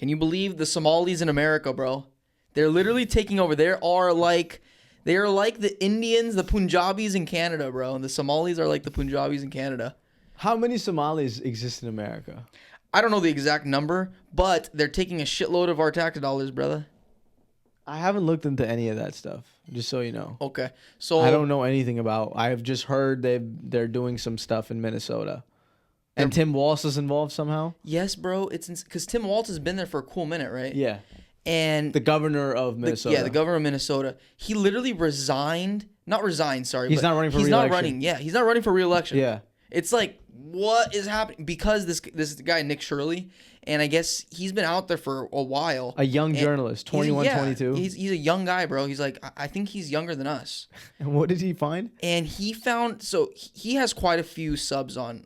Can you believe the Somalis in America, bro? They're literally taking over. They are like the Indians, the Punjabis in Canada, bro. And the Somalis are like the Punjabis in Canada. How many Somalis exist in America? I don't know the exact number, but they're taking a shitload of our tax dollars, brother. I haven't looked into any of that stuff, just so you know. Okay. So I don't know anything about. I have just heard they're doing some stuff in Minnesota. And Tim Walz is involved somehow? Yes, bro. It's because Tim Walz has been there for a cool minute, right? Yeah. And The governor of Minnesota. the governor of Minnesota. He literally resigned. Not resigned, sorry. He's but not running for he's re-election. not running. Yeah, he's not running for re-election. Yeah. It's like, what is happening? Because this guy, Nick Shirley, and I guess he's been out there for a while. A young journalist, 21, 22. He's a young guy, bro. He's like, I think he's younger than us. And what did he find? And he found, so he has quite a few subs on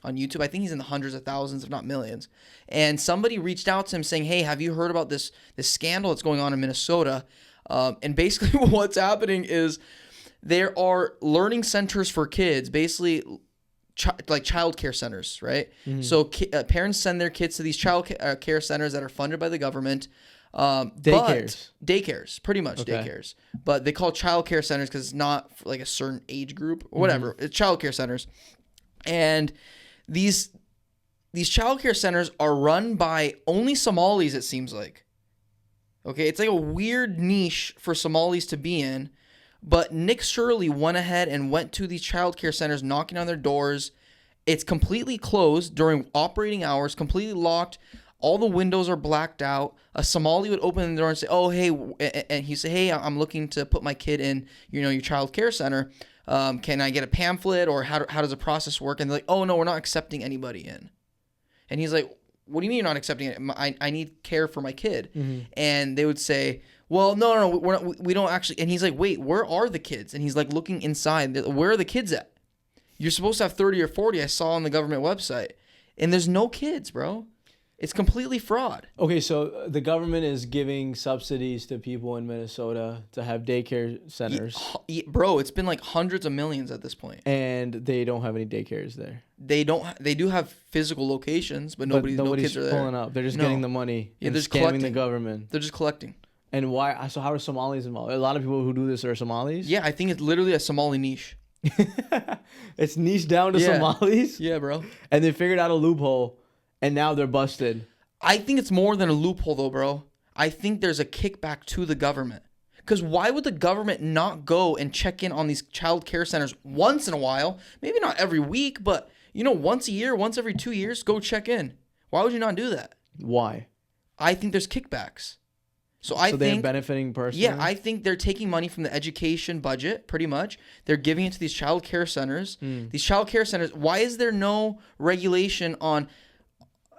YouTube. I think he's in the hundreds of thousands, if not millions. And somebody reached out to him saying, hey, have you heard about this scandal that's going on in Minnesota? And basically what's happening is there are learning centers for kids, basically like child care centers, right? Mm-hmm. So parents send their kids to these child care centers that are funded by the government. Daycares, pretty much daycares. But they call child care centers because it's not for like a certain age group or whatever. Mm-hmm. It's child care centers. And these child care centers are run by only Somalis, it seems like. Okay, it's like a weird niche for Somalis to be in. But Nick Shirley went ahead and went to these child care centers, knocking on their doors. It's completely closed during operating hours, completely locked. All the windows are blacked out. A Somali would open the door and say, oh, hey, and he'd say, hey, I'm looking to put my kid in, your child care center. Can I get a pamphlet, or how does the process work? And they're like, oh, no, we're not accepting anybody in. And he's like, what do you mean you're not accepting it? I need care for my kid. Mm-hmm. And they would say, well, no, we don't actually. And he's like, wait, where are the kids? And he's like looking inside. Where are the kids at? You're supposed to have 30 or 40, I saw on the government website. And there's no kids, bro. It's completely fraud. Okay, so the government is giving subsidies to people in Minnesota to have daycare centers. Bro, it's been like hundreds of millions at this point. And they don't have any daycares there. They do have physical locations, but no kids are there. Pulling up. They're just getting the money and they're scamming the government. They're just collecting. And why? So how are Somalis involved? A lot of people who do this are Somalis? Yeah, I think it's literally a Somali niche. It's niche down to Somalis? Yeah, bro. And they figured out a loophole, and now they're busted. I think it's more than a loophole, though, bro. I think there's a kickback to the government. Because why would the government not go and check in on these child care centers once in a while? Maybe not every week, but, once a year, once every 2 years, go check in. Why would you not do that? Why? I think there's kickbacks. So they're benefiting personally? Yeah, I think they're taking money from the education budget, pretty much. They're giving it to these child care centers. These child care centers, why is there no regulation on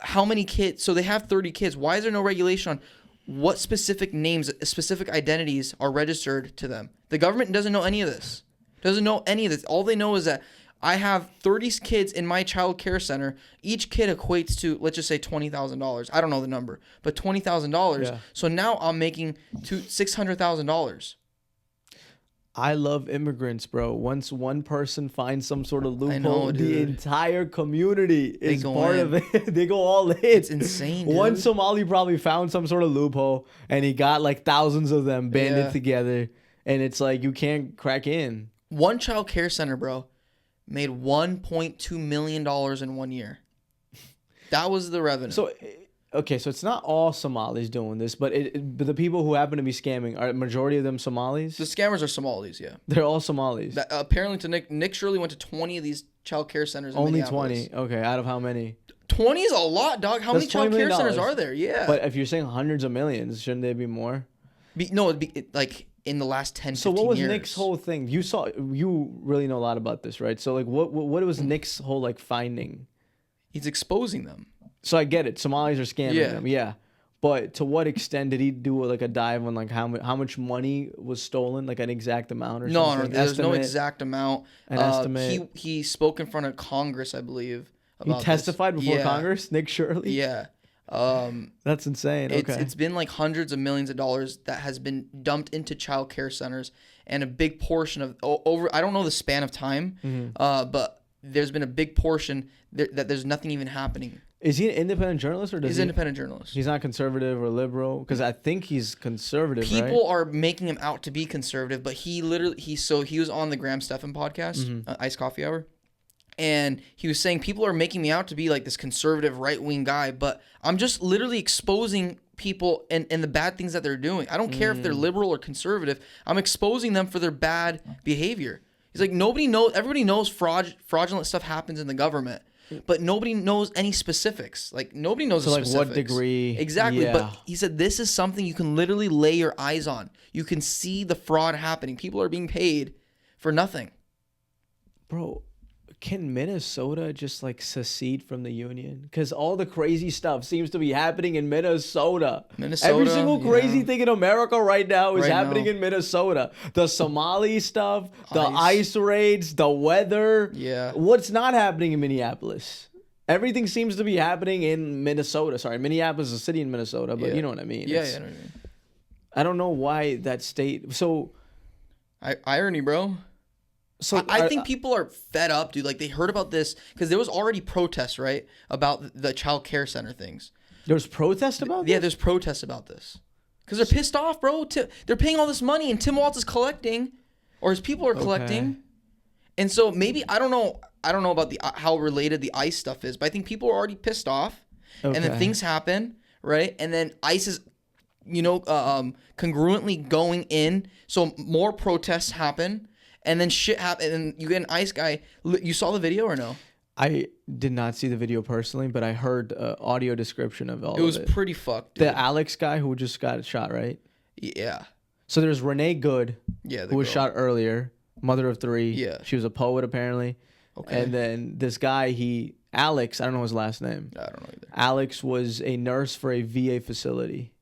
how many kids? So they have 30 kids. Why is there no regulation on what specific names, specific identities are registered to them? The government doesn't know any of this. Doesn't know any of this. All they know is that I have 30 kids in my child care center. Each kid equates to, let's just say, $20,000. I don't know the number, but $20,000. Yeah. So now I'm making $600,000. I love immigrants, bro. Once one person finds some sort of loophole, the entire community is part of it. They go all in. It's insane, dude. One Somali probably found some sort of loophole, and he got like thousands of them banded together, and it's like you can't crack in. One child care center, bro, made $1.2 million in 1 year. That was the revenue. So, okay, so it's not all Somalis doing this, but the people who happen to be scamming, are majority of them Somalis? The scammers are Somalis, yeah. They're all Somalis. Apparently, to Nick Shirley went to 20 of these child care centers in Only Minneapolis. 20? Okay, out of how many? 20 is a lot, dog. How many child care centers are there? Yeah. But if you're saying hundreds of millions, shouldn't there be more? It'd be like in the last 10, 15 years. So what was Nick's whole thing? You really know a lot about this, right? So like what was Nick's whole like finding? He's exposing them. So I get it. Somalis are scamming them. Yeah. But to what extent did he do like a dive on like how much money was stolen, like an exact amount or something? No, there's no exact amount. An estimate. He spoke in front of Congress, I believe. He testified before Congress, Nick Shirley? Yeah. That's insane. Okay. It's been like hundreds of millions of dollars that has been dumped into child care centers, and a big portion of over, I don't know the span of time, but there's been a big portion that there's nothing even happening. Is he an independent journalist or does He's an independent journalist. He's not conservative or liberal? Because I think he's conservative, People right? are making him out to be conservative, but he was on the Graham Stephan podcast, Iced Coffee Hour, and he was saying people are making me out to be like this conservative right-wing guy, but I'm just literally exposing people and the bad things that they're doing. I don't care if they're liberal or conservative. I'm exposing them for their bad behavior. He's like, everybody knows fraudulent stuff happens in the government. But nobody knows any specifics. Like, nobody knows the specifics. What degree? Exactly. Yeah. But he said this is something you can literally lay your eyes on. You can see the fraud happening. People are being paid for nothing. Bro, can Minnesota just like secede from the union? Because all the crazy stuff seems to be happening in Minnesota. Every single crazy thing in America right now is happening in Minnesota. The Somali stuff, the ICE raids, the weather. Yeah. What's not happening in Minneapolis? Everything seems to be happening in Minnesota. Sorry, Minneapolis is a city in Minnesota, but you know what I mean. Yeah, I know what you mean. I don't know why that state. So, irony, bro. So I think people are fed up, dude. Like, they heard about this because there was already protests, right, about the child care center things. There's protests about this? Yeah, there's protests about this because they're pissed off, bro. They're paying all this money, and Tim Walz is collecting, or his people are collecting, and so maybe I don't know about how related the ICE stuff is, but I think people are already pissed off, and then things happen, right, and then ICE is, congruently going in, so more protests happen. And then shit happen, and you get an ICE guy. You saw the video or no? I did not see the video personally, but I heard audio description of all of it. It was pretty fucked, dude. The Alex guy who just got shot, right? Yeah. So there's Renee Good, who was shot earlier, mother of 3. Yeah. She was a poet, apparently. Okay. And then this guy, Alex, I don't know his last name. I don't know either. Alex was a nurse for a VA facility.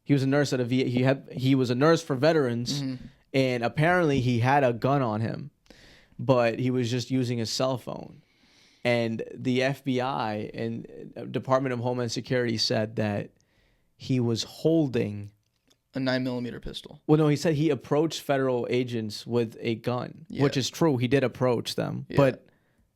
He was a nurse at a VA. He was a nurse for veterans. Mm-hmm. And apparently he had a gun on him, but he was just using his cell phone. And the FBI and Department of Homeland Security said that he was holding a 9mm pistol. Well, no, he said he approached federal agents with a gun, which is true. He did approach them, but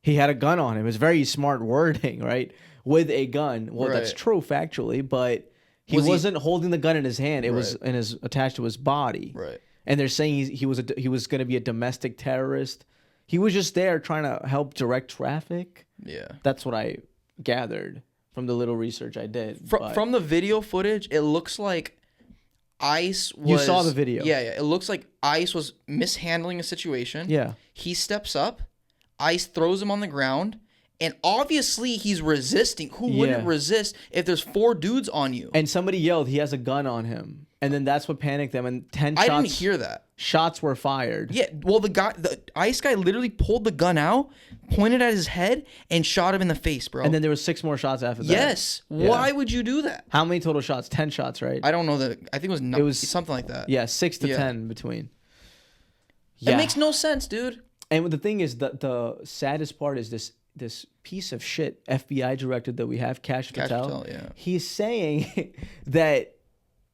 he had a gun on him. It's very smart wording, right? With a gun. Well, that's true factually, but he wasn't holding the gun in his hand. It was attached to his body. Right. And they're saying he was going to be a domestic terrorist. He was just there trying to help direct traffic. Yeah. That's what I gathered from the little research I did. From the video footage, it looks like ICE was... You saw the video. Yeah. It looks like ICE was mishandling a situation. Yeah. He steps up. ICE throws him on the ground. And obviously he's resisting. Who wouldn't resist if there's 4 dudes on you? And somebody yelled he has a gun on him. And then that's what panicked them. And 10 shots. I didn't hear that. Shots were fired. Yeah, well, the ICE guy literally pulled the gun out, pointed at his head, and shot him in the face, bro. And then there was 6 more shots after that. Yes. Yeah. Why would you do that? How many total shots? 10 shots, right? I don't know. I think it was something like that. Yeah, 6 to 10 between. Yeah. It makes no sense, dude. And the thing is, the saddest part is this piece of shit FBI director that we have, Kash Patel. He's saying that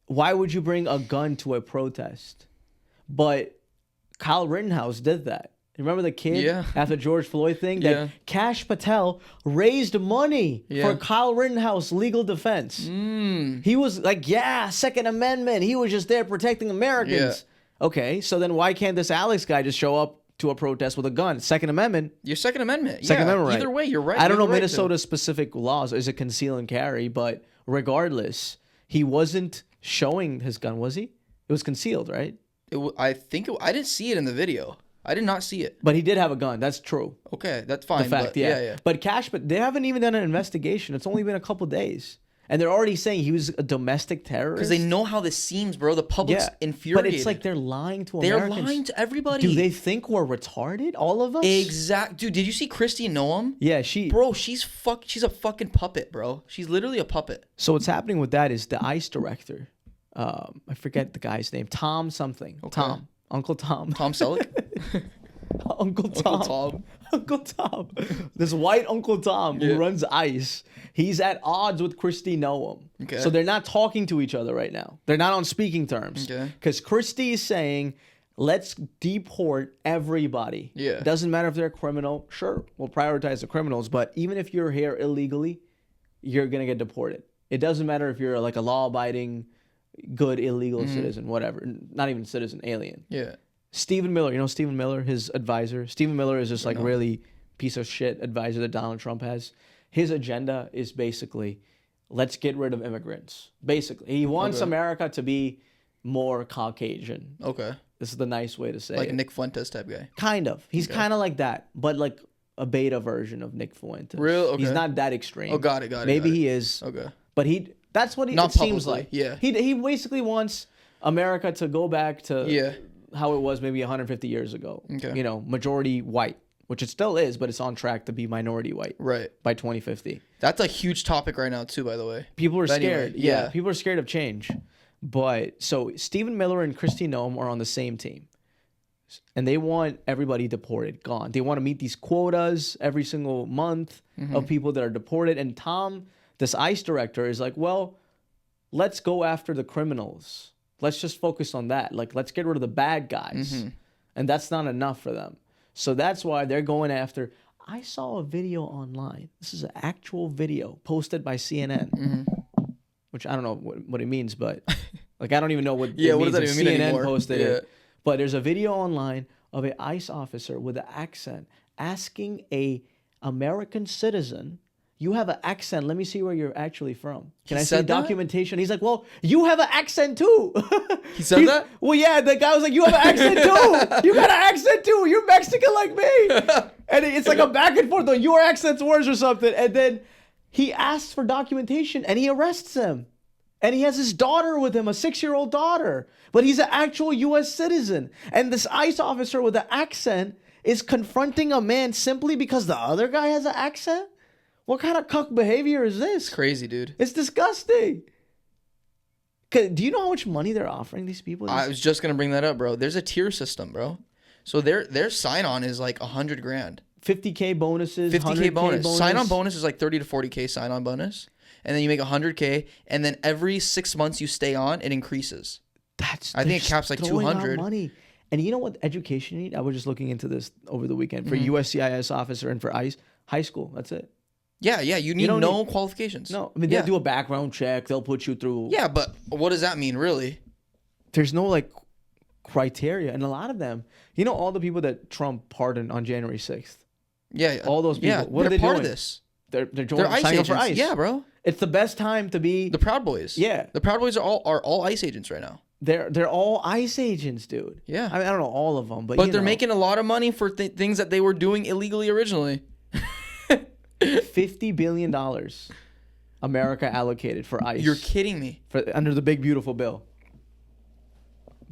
why would you bring a gun to a protest? But Kyle Rittenhouse did that. Remember the kid after George Floyd thing? That Kash Patel raised money for Kyle Rittenhouse legal defense. He was like, Second Amendment. He was just there protecting Americans. Okay, so then why can't this Alex guy just show up to a protest with a gun? Second Amendment. Your Second Amendment. Second Amendment, right. Either way, you're right. I don't know Minnesota's specific laws. Is it conceal and carry? But regardless, he wasn't showing his gun, was he? It was concealed, right? I didn't see it in the video. I did not see it. But he did have a gun. That's true. Okay, that's fine. The fact, yeah. But they haven't even done an investigation. It's only been a couple days. And they're already saying he was a domestic terrorist. Because they know how this seems, bro. The public's infuriated. But it's like they're lying to Americans. They're lying to everybody. Do they think we're retarded? All of us? Exact. Dude, did you see Kristi Noem? Yeah, Bro, she's a fucking puppet, bro. She's literally a puppet. So what's happening with that is the ICE director, I forget the guy's name, Tom something. Okay. Uncle Tom. Tom Selleck? Uncle Tom. This white Uncle Tom who runs ICE. He's at odds with Kristi Noem. Okay. So they're not talking to each other right now. They're not on speaking terms. Okay. Because Kristi is saying, let's deport everybody. Yeah. It doesn't matter if they're a criminal. Sure, we'll prioritize the criminals. But even if you're here illegally, you're gonna get deported. It doesn't matter if you're like a law-abiding, good illegal citizen, whatever. Not even citizen, alien. Yeah. Stephen Miller, you know Stephen Miller, his advisor. Stephen Miller is just like really piece of shit advisor that Donald Trump has. His agenda is basically, let's get rid of immigrants. Basically, he wants America to be more Caucasian. Okay. This is the nice way to say like it. Like Nick Fuentes type guy. Kind of. He's kind of like that, but like a beta version of Nick Fuentes. Real? Okay. He's not that extreme. Oh, got it. Maybe he is. Okay. But that's what Not it seems publicly, like. yeah. He basically wants America to go back to how it was maybe 150 years ago. Okay. You know, majority white, which it still is, but it's on track to be minority white. Right. By 2050. That's a huge topic right now too, by the way. People are scared. Anyway, yeah. People are scared of change. But so Stephen Miller and Kristi Noem are on the same team. And they want everybody deported, gone. They want to meet these quotas every single month of people that are deported. And Tom, this ICE director, is like, well, let's go after the criminals. Let's just focus on that. Like, let's get rid of the bad guys. And that's not enough for them. So that's why they're going after. I saw a video online. This is an actual video posted by CNN, which I don't know what it means, but like I don't even know what it means. What does that even mean anymore? CNN posted it. But there's a video online of an ICE officer with an accent asking a American citizen, you have an accent. Let me see where you're actually from. Can I see documentation? He's like, well, you have an accent too. He said that? Well, yeah. The guy was like, you have an accent too. You got an accent too. You're Mexican like me. And it's like a back and forth. Your accent's worse or something. And then he asks for documentation and he arrests him. And he has his daughter with him, a 6-year-old daughter. But he's an actual U.S. citizen. And this ICE officer with an accent is confronting a man simply because the other guy has an accent? What kind of cuck behavior is this? It's crazy, dude. It's disgusting. Do you know how much money they're offering these people? I was just going to bring that up, bro. There's a tier system, bro. So their sign-on is like $100,000. 50K bonuses, 50K bonus. Sign-on bonus is like 30 to 40K sign-on bonus. And then you make 100K, and then every 6 months you stay on, it increases. I think it caps like 200. Money. And you know what education you need? I was just looking into this over the weekend for USCIS officer and for ICE. High school, that's it. Yeah, you need no qualifications. No, I mean they'll do a background check. They'll put you through. Yeah, but what does that mean, really? There's no like criteria, and a lot of them, you know, all the people that Trump pardoned on January 6th. Yeah, all those people. Yeah, what are they part doing? of this. They're joining signing up for ICE. Yeah, bro. It's the best time to be the Proud Boys. Yeah, the Proud Boys are all ICE agents right now. They're all ICE agents, dude. Yeah, I mean I don't know all of them, but they're making a lot of money for things that they were doing illegally originally. $50 billion America allocated for ICE. You're kidding me. Under the big beautiful bill.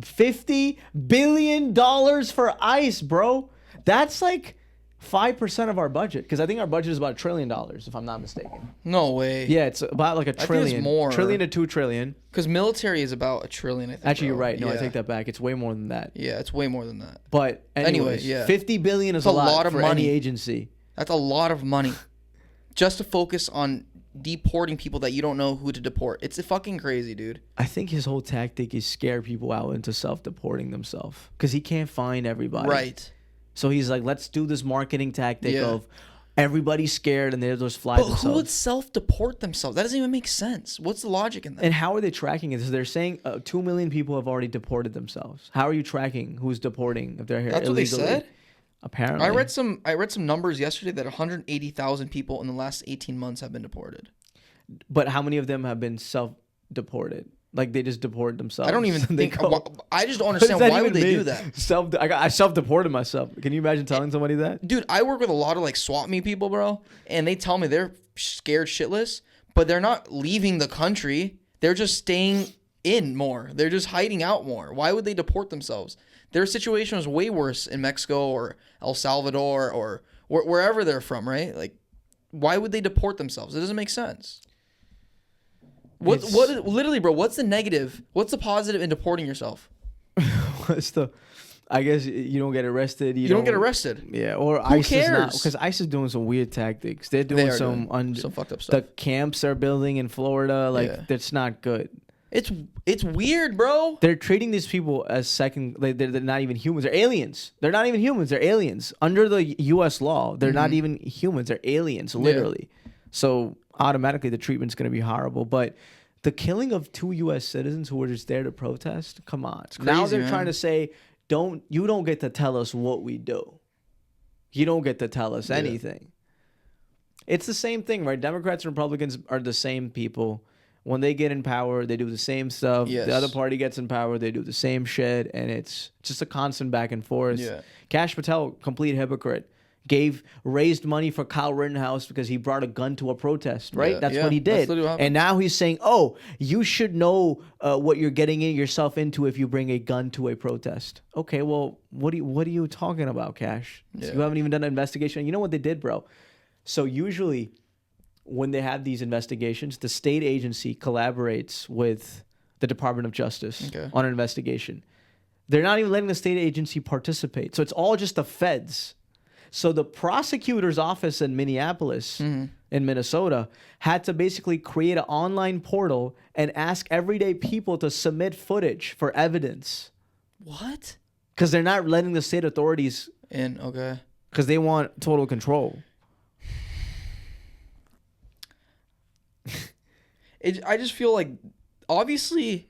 $50 billion for ICE, bro. That's like 5% of our budget, because I think our budget is about $1 trillion, if I'm not mistaken. No way. Yeah, it's about like $1 trillion. I think it's more. $1 trillion to $2 trillion. Because military is about $1 trillion, I think. Actually, you're right. No, I take that back. It's way more than that. Yeah, it's way more than that. But anyways, yeah. $50 billion is a lot of for money. Any agency. That's a lot of money. Just to focus on deporting people that you don't know who to deport. It's fucking crazy, dude. I think his whole tactic is scare people out into self-deporting themselves, because he can't find everybody. Right. So he's like, let's do this marketing tactic of everybody's scared and they'll just fly themselves. Who would self-deport themselves? That doesn't even make sense. What's the logic in that? And how are they tracking it? So they're saying 2 million people have already deported themselves. How are you tracking who's deporting if they're here illegally? That's what they said? Apparently. I read some numbers yesterday that 180,000 people in the last 18 months have been deported. But how many of them have been self-deported? Like they just deported themselves. I don't even think. I just don't understand why would they do that. I self-deported myself. Can you imagine telling somebody that? Dude, I work with a lot of like swap meet people, bro, and they tell me they're scared shitless, but they're not leaving the country. They're just staying in more. They're just hiding out more. Why would they deport themselves? Their situation is way worse in Mexico or El Salvador or wherever they're from, right? Like, why would they deport themselves? It doesn't make sense. Literally, bro, what's the negative? What's the positive in deporting yourself? I guess you don't get arrested. You don't get arrested. Yeah, or Who ICE cares? is not, because ICE is doing some weird tactics. They're doing some fucked up stuff. The camps they're building in Florida, that's not good. It's weird, bro. They're treating these people as second. They're not even humans. They're aliens. They're not even humans. They're aliens. Under the U.S. law, they're not even humans. They're aliens, literally. So automatically the treatment's going to be horrible. But the killing of 2 U.S. citizens who were just there to protest, come on. It's crazy, now they're trying to say, you don't get to tell us what we do. You don't get to tell us anything. It's the same thing, right? Democrats and Republicans are the same people. When they get in power, they do the same stuff. Yes. The other party gets in power, they do the same shit, and it's just a constant back and forth. Yeah. Kash Patel, complete hypocrite, raised money for Kyle Rittenhouse because he brought a gun to a protest, right? That's what he did. And now he's saying, oh, you should know what you're getting yourself into if you bring a gun to a protest. Okay, well, what are you talking about, Kash? Yeah. You haven't even done an investigation. You know what they did, bro? So usually when they have these investigations, the state agency collaborates with the Department of Justice on an investigation. They're not even letting the state agency participate. So it's all just the feds. So the prosecutor's office in Minneapolis, in Minnesota, had to basically create an online portal and ask everyday people to submit footage for evidence. What? Because they're not letting the state authorities in. Okay. Because they want total control. I just feel like, obviously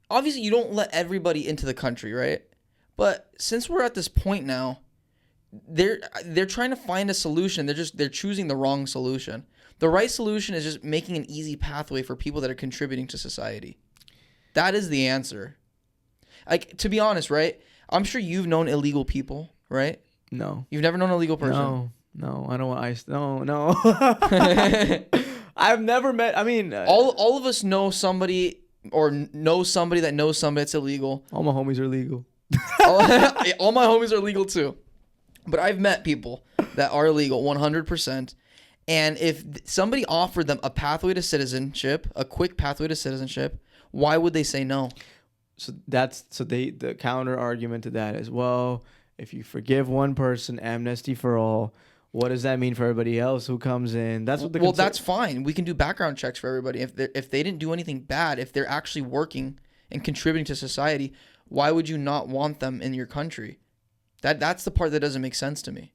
you don't let everybody into the country, right? But since we're at this point now, they're trying to find a solution. They're choosing the wrong solution. The right solution is just making an easy pathway for people that are contributing to society. That is the answer. Like, to be honest, right? I'm sure you've known illegal people, right? No. You've never known an illegal person? No. I don't want no. I've never met, all of us know somebody or know somebody that knows somebody that's illegal. All my homies are legal. All my homies are legal too. But I've met people that are illegal 100%. And if somebody offered them a pathway to citizenship, a quick pathway to citizenship, why would they say no? So the counter argument to that is, well, if you forgive one person, amnesty for all, what does that mean for everybody else who comes in? That's what that's fine. We can do background checks for everybody. If they didn't do anything bad, if they're actually working and contributing to society, why would you not want them in your country? That's the part that doesn't make sense to me.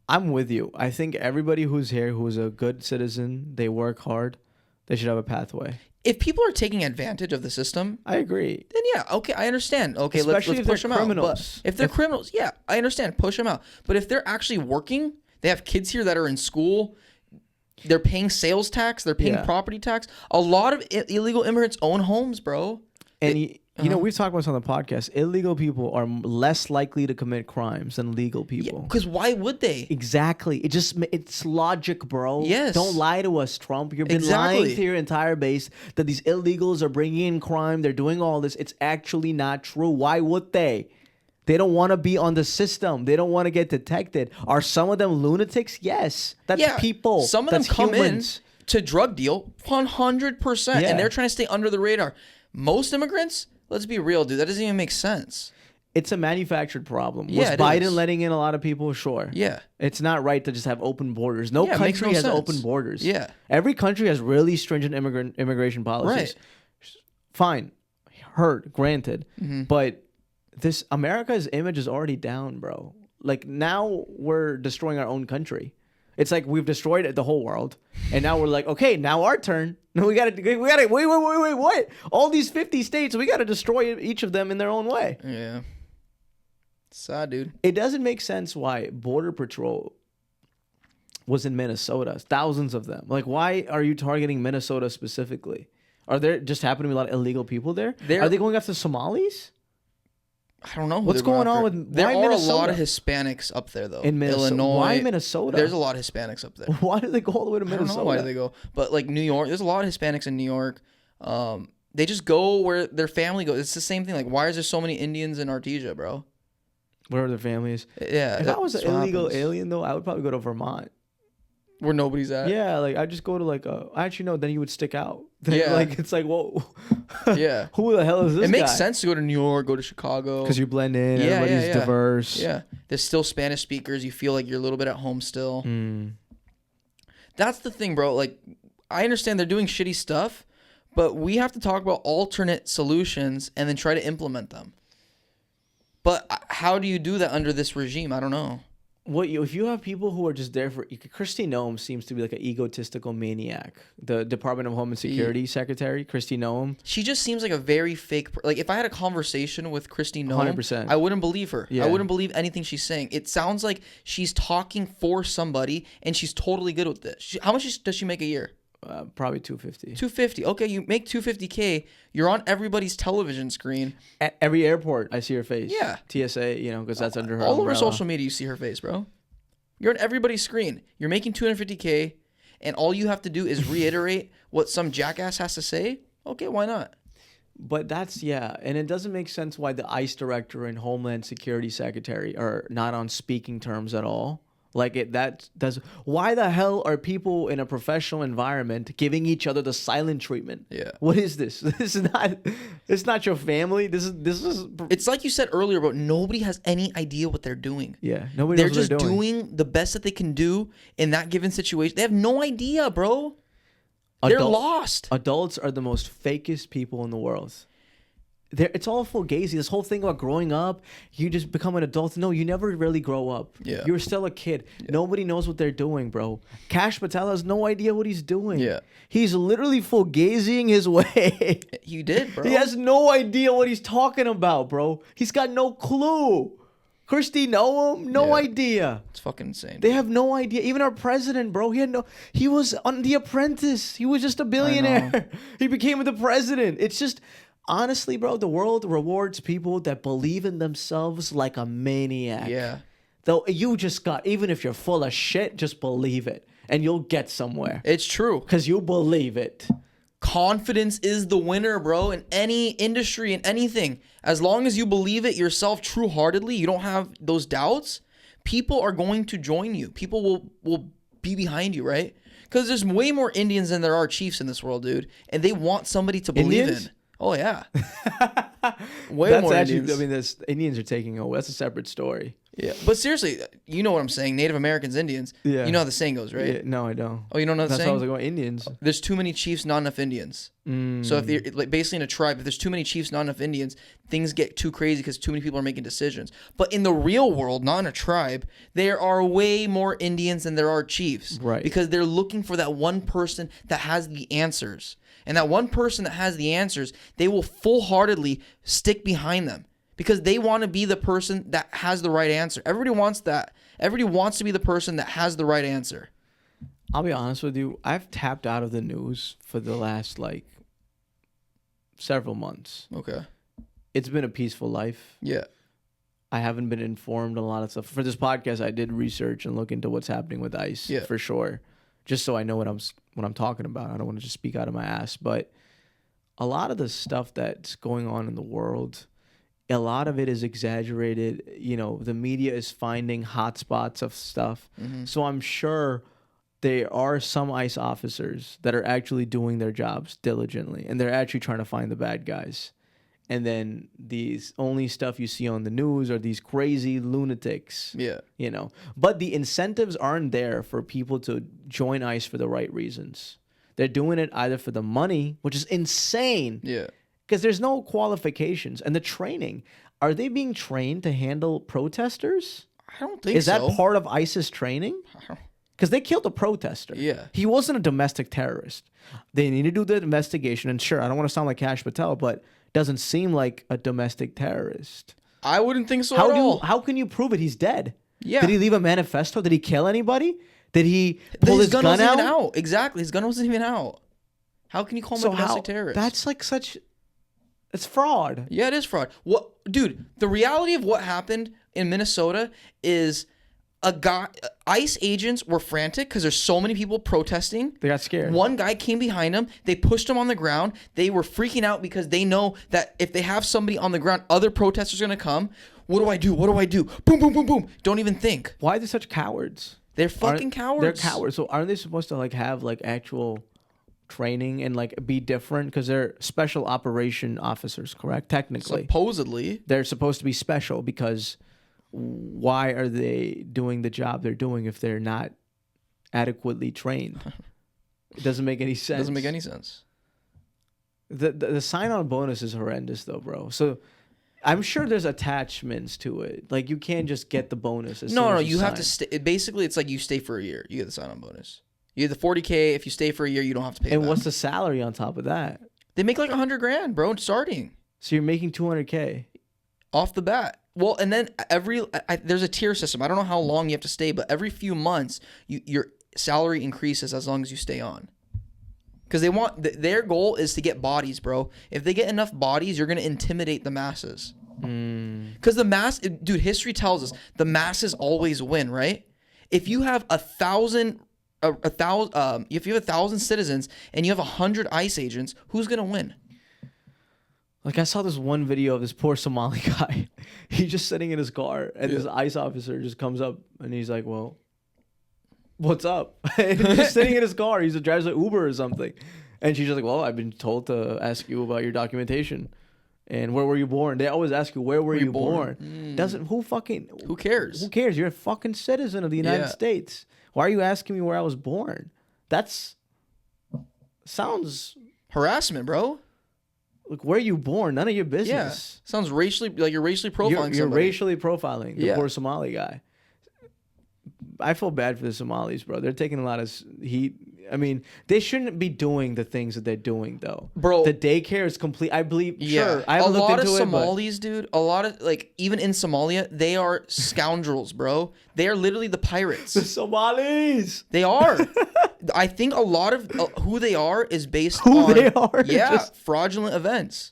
I'm with you. I think everybody who's here, who's a good citizen, they work hard, they should have a pathway. If people are taking advantage of the system, I agree. Then yeah, okay, I understand. Okay, let's push them out. But if they're criminals, yeah, I understand. Push them out. But if they're actually working, they have kids here that are in school, they're paying sales tax, they're paying property tax. A lot of illegal immigrants own homes, bro. And you know, we've talked about this on the podcast. Illegal people are less likely to commit crimes than legal people. Because why would they? Exactly. It's logic, bro. Yes. Don't lie to us, Trump. You've been lying to your entire base that these illegals are bringing in crime. They're doing all this. It's actually not true. Why would they? They don't want to be on the system. They don't want to get detected. Are some of them lunatics? Yes. That's people. Some of them come in to drug deal 100%. And they're trying to stay under the radar. Most immigrants... Let's be real, dude. That doesn't even make sense. It's a manufactured problem. Was Biden letting in a lot of people? Sure. Yeah. It's not right to just have open borders. No country has open borders. Yeah. Every country has really stringent immigration policies. Right. Fine. Granted. Mm-hmm. But America's image is already down, bro. Like, now we're destroying our own country. It's like we've destroyed the whole world, and now we're like, okay, now our turn. We gotta wait, what? All these 50 states, we gotta destroy each of them in their own way. Yeah. Sad, dude. It doesn't make sense why Border Patrol was in Minnesota. Thousands of them. Like, why are you targeting Minnesota specifically? Are there just happen to be a lot of illegal people there? Are they going after Somalis? I don't know. What's going on with there are Minnesota? A lot of Hispanics up there though. In Minnesota. Illinois. Why Minnesota? There's a lot of Hispanics up there. Why do they go all the way to Minnesota? I don't know why they go. But like New York, there's a lot of Hispanics in New York. They just go where their family goes. It's the same thing. Like, why is there so many Indians in Artesia, bro? Where are their families? Yeah. If I was an illegal alien though, I would probably go to Vermont. Where nobody's at? Yeah, like I just go to actually no, then you would stick out. Yeah. Like it's like, whoa. Yeah. Who the hell is this guy? It makes sense to go to New York, go to Chicago. Because you blend in, everybody's diverse. Yeah. There's still Spanish speakers. You feel like you're a little bit at home still. That's the thing, bro. Like, I understand they're doing shitty stuff, but we have to talk about alternate solutions and then try to implement them. But how do you do that under this regime? I don't know. if you have people who are just there for Kristi Noem seems to be like an egotistical maniac. The Department of Homeland Security Secretary, Kristi Noem. She just seems like a very fake. Like if I had a conversation with Kristi Noem, 100%. I wouldn't believe her. Yeah. I wouldn't believe anything she's saying. It sounds like she's talking for somebody, and she's totally good with this. How much does she make a year? Probably 250. 250. Okay, you make 250K. You're on everybody's television screen. At every airport, I see her face. Yeah. TSA, because that's under her All umbrella. over social media, you see her face, bro. You're on everybody's screen. You're making 250K, and all you have to do is reiterate what some jackass has to say. Okay, why not? But and it doesn't make sense why the ICE director and Homeland Security Secretary are not on speaking terms at all. Why the hell are people in a professional environment giving each other the silent treatment? Yeah. What is this? It's not your family. This is. It's like you said earlier, but nobody has any idea what they're doing. Yeah. Nobody knows what they're just doing the best that they can do in that given situation. They have no idea, bro. They're lost. Adults are the most fakest people in the world. It's all fugazi. This whole thing about growing up, you just become an adult. No, you never really grow up. Yeah. You're still a kid. Yeah. Nobody knows what they're doing, bro. Kash Patel has no idea what he's doing. Yeah. He's literally fugaziing his way. You did, bro. He has no idea what he's talking about, bro. He's got no clue. Kristi Noem, no idea. It's fucking insane. They have no idea. Even our president, bro, he was on The Apprentice. He was just a billionaire. He became the president. It's just... Honestly, bro, the world rewards people that believe in themselves like a maniac. Yeah. Though even if you're full of shit, just believe it and you'll get somewhere. It's true. Because you believe it. Confidence is the winner, bro, in any industry, in anything. As long as you believe it yourself true-heartedly, you don't have those doubts, people are going to join you. People will be behind you, right? Because there's way more Indians than there are chiefs in this world, dude. And they want somebody to believe in. Oh, yeah. Way more Indians. I mean, Indians are taking over. That's a separate story. Yeah. But seriously, you know what I'm saying. Native Americans, Indians. Yeah. You know how the saying goes, right? Yeah, no, I don't. Oh, you don't know the saying? That's how I was like, Indians. There's too many chiefs, not enough Indians. So if you're basically in a tribe, if there's too many chiefs, not enough Indians, things get too crazy because too many people are making decisions. But in the real world, not in a tribe, there are way more Indians than there are chiefs. Right. Because they're looking for that one person that has the answers. And that one person that has the answers, they will full-heartedly stick behind them because they want to be the person that has the right answer. Everybody wants that. Everybody wants to be the person that has the right answer. I'll be honest with you. I've tapped out of the news for the last, several months. Okay. It's been a peaceful life. Yeah. I haven't been informed on a lot of stuff. For this podcast, I did research and look into what's happening with ICE, for sure. Just so I know what I'm talking about. I don't want to just speak out of my ass. But a lot of the stuff that's going on in the world, a lot of it is exaggerated. The media is finding hotspots of stuff. Mm-hmm. So I'm sure there are some ICE officers that are actually doing their jobs diligently. And they're actually trying to find the bad guys. And then these only stuff you see on the news are these crazy lunatics. Yeah. But the incentives aren't there for people to join ICE for the right reasons. They're doing it either for the money, which is insane. Yeah. Because there's no qualifications. And the training, are they being trained to handle protesters? I don't think so. Is that part of ICE's training? Because they killed a protester. Yeah. He wasn't a domestic terrorist. They need to do the investigation. And sure, I don't want to sound like Kash Patel, but doesn't seem like a domestic terrorist. I wouldn't think so at all. How can you prove it? He's dead. Yeah. Did he leave a manifesto? Did he kill anybody? Did he pull his gun wasn't out? Even out? Exactly. His gun wasn't even out. How can you call him a domestic terrorist? That's it's fraud. Yeah, it is fraud. Dude, the reality of what happened in Minnesota is ICE agents were frantic because there's so many people protesting. They got scared. One guy came behind him. They pushed him on the ground. They were freaking out because they know that if they have somebody on the ground, other protesters are going to come. What do I do? What do I do? Boom, boom, boom, boom. Don't even think. Why are they such cowards? They're fucking cowards. They're cowards. So aren't they supposed to have actual training and be different? Because they're special operation officers, correct? Technically. Supposedly. They're supposed to be special because... Why are they doing the job they're doing if they're not adequately trained? It doesn't make any sense. It doesn't make any sense. The sign-on bonus is horrendous, though, bro. So I'm sure there's attachments to it. Like you can't just get the bonus. No, you have to stay. Basically, it's like you stay for a year. You get the sign-on bonus. You get the $40K. If you stay for a year, you don't have to pay. And what's the salary on top of that? They make like $100,000, bro, starting. So you're making $200K off the bat. Well, and then there's a tier system. I don't know how long you have to stay, but every few months, your salary increases as long as you stay on. Because they want their goal is to get bodies, bro. If they get enough bodies, you're gonna intimidate the masses. Because the mass, dude, history tells us the masses always win, right? If you have 1,000, if you have 1,000 citizens and you have 100 ICE agents, who's gonna win? Like I saw this one video of this poor Somali guy. He's just sitting in his car, and this ICE officer just comes up, and he's like, "Well, what's up?" And he's just sitting in his car. He drives like Uber or something, and she's just like, "Well, I've been told to ask you about your documentation, and where were you born?" They always ask you, "Where were you born?" Who cares? Who cares? You're a fucking citizen of the United States. Why are you asking me where I was born? Sounds harassment, bro. Like, where are you born? None of your business. Yeah. Sounds racially, like you're racially profiling You're racially profiling the poor Somali guy. I feel bad for the Somalis, bro. They're taking a lot of heat. I mean, they shouldn't be doing the things that they're doing, though. Bro. The daycare is complete. I believe, sure. I haven't looked into it. A lot of Somalis, dude, a lot of, like, even in Somalia, they are scoundrels, bro. They are literally the pirates. The Somalis. They are. I think a lot of who they are is based on... Who they are? Yeah, fraudulent events.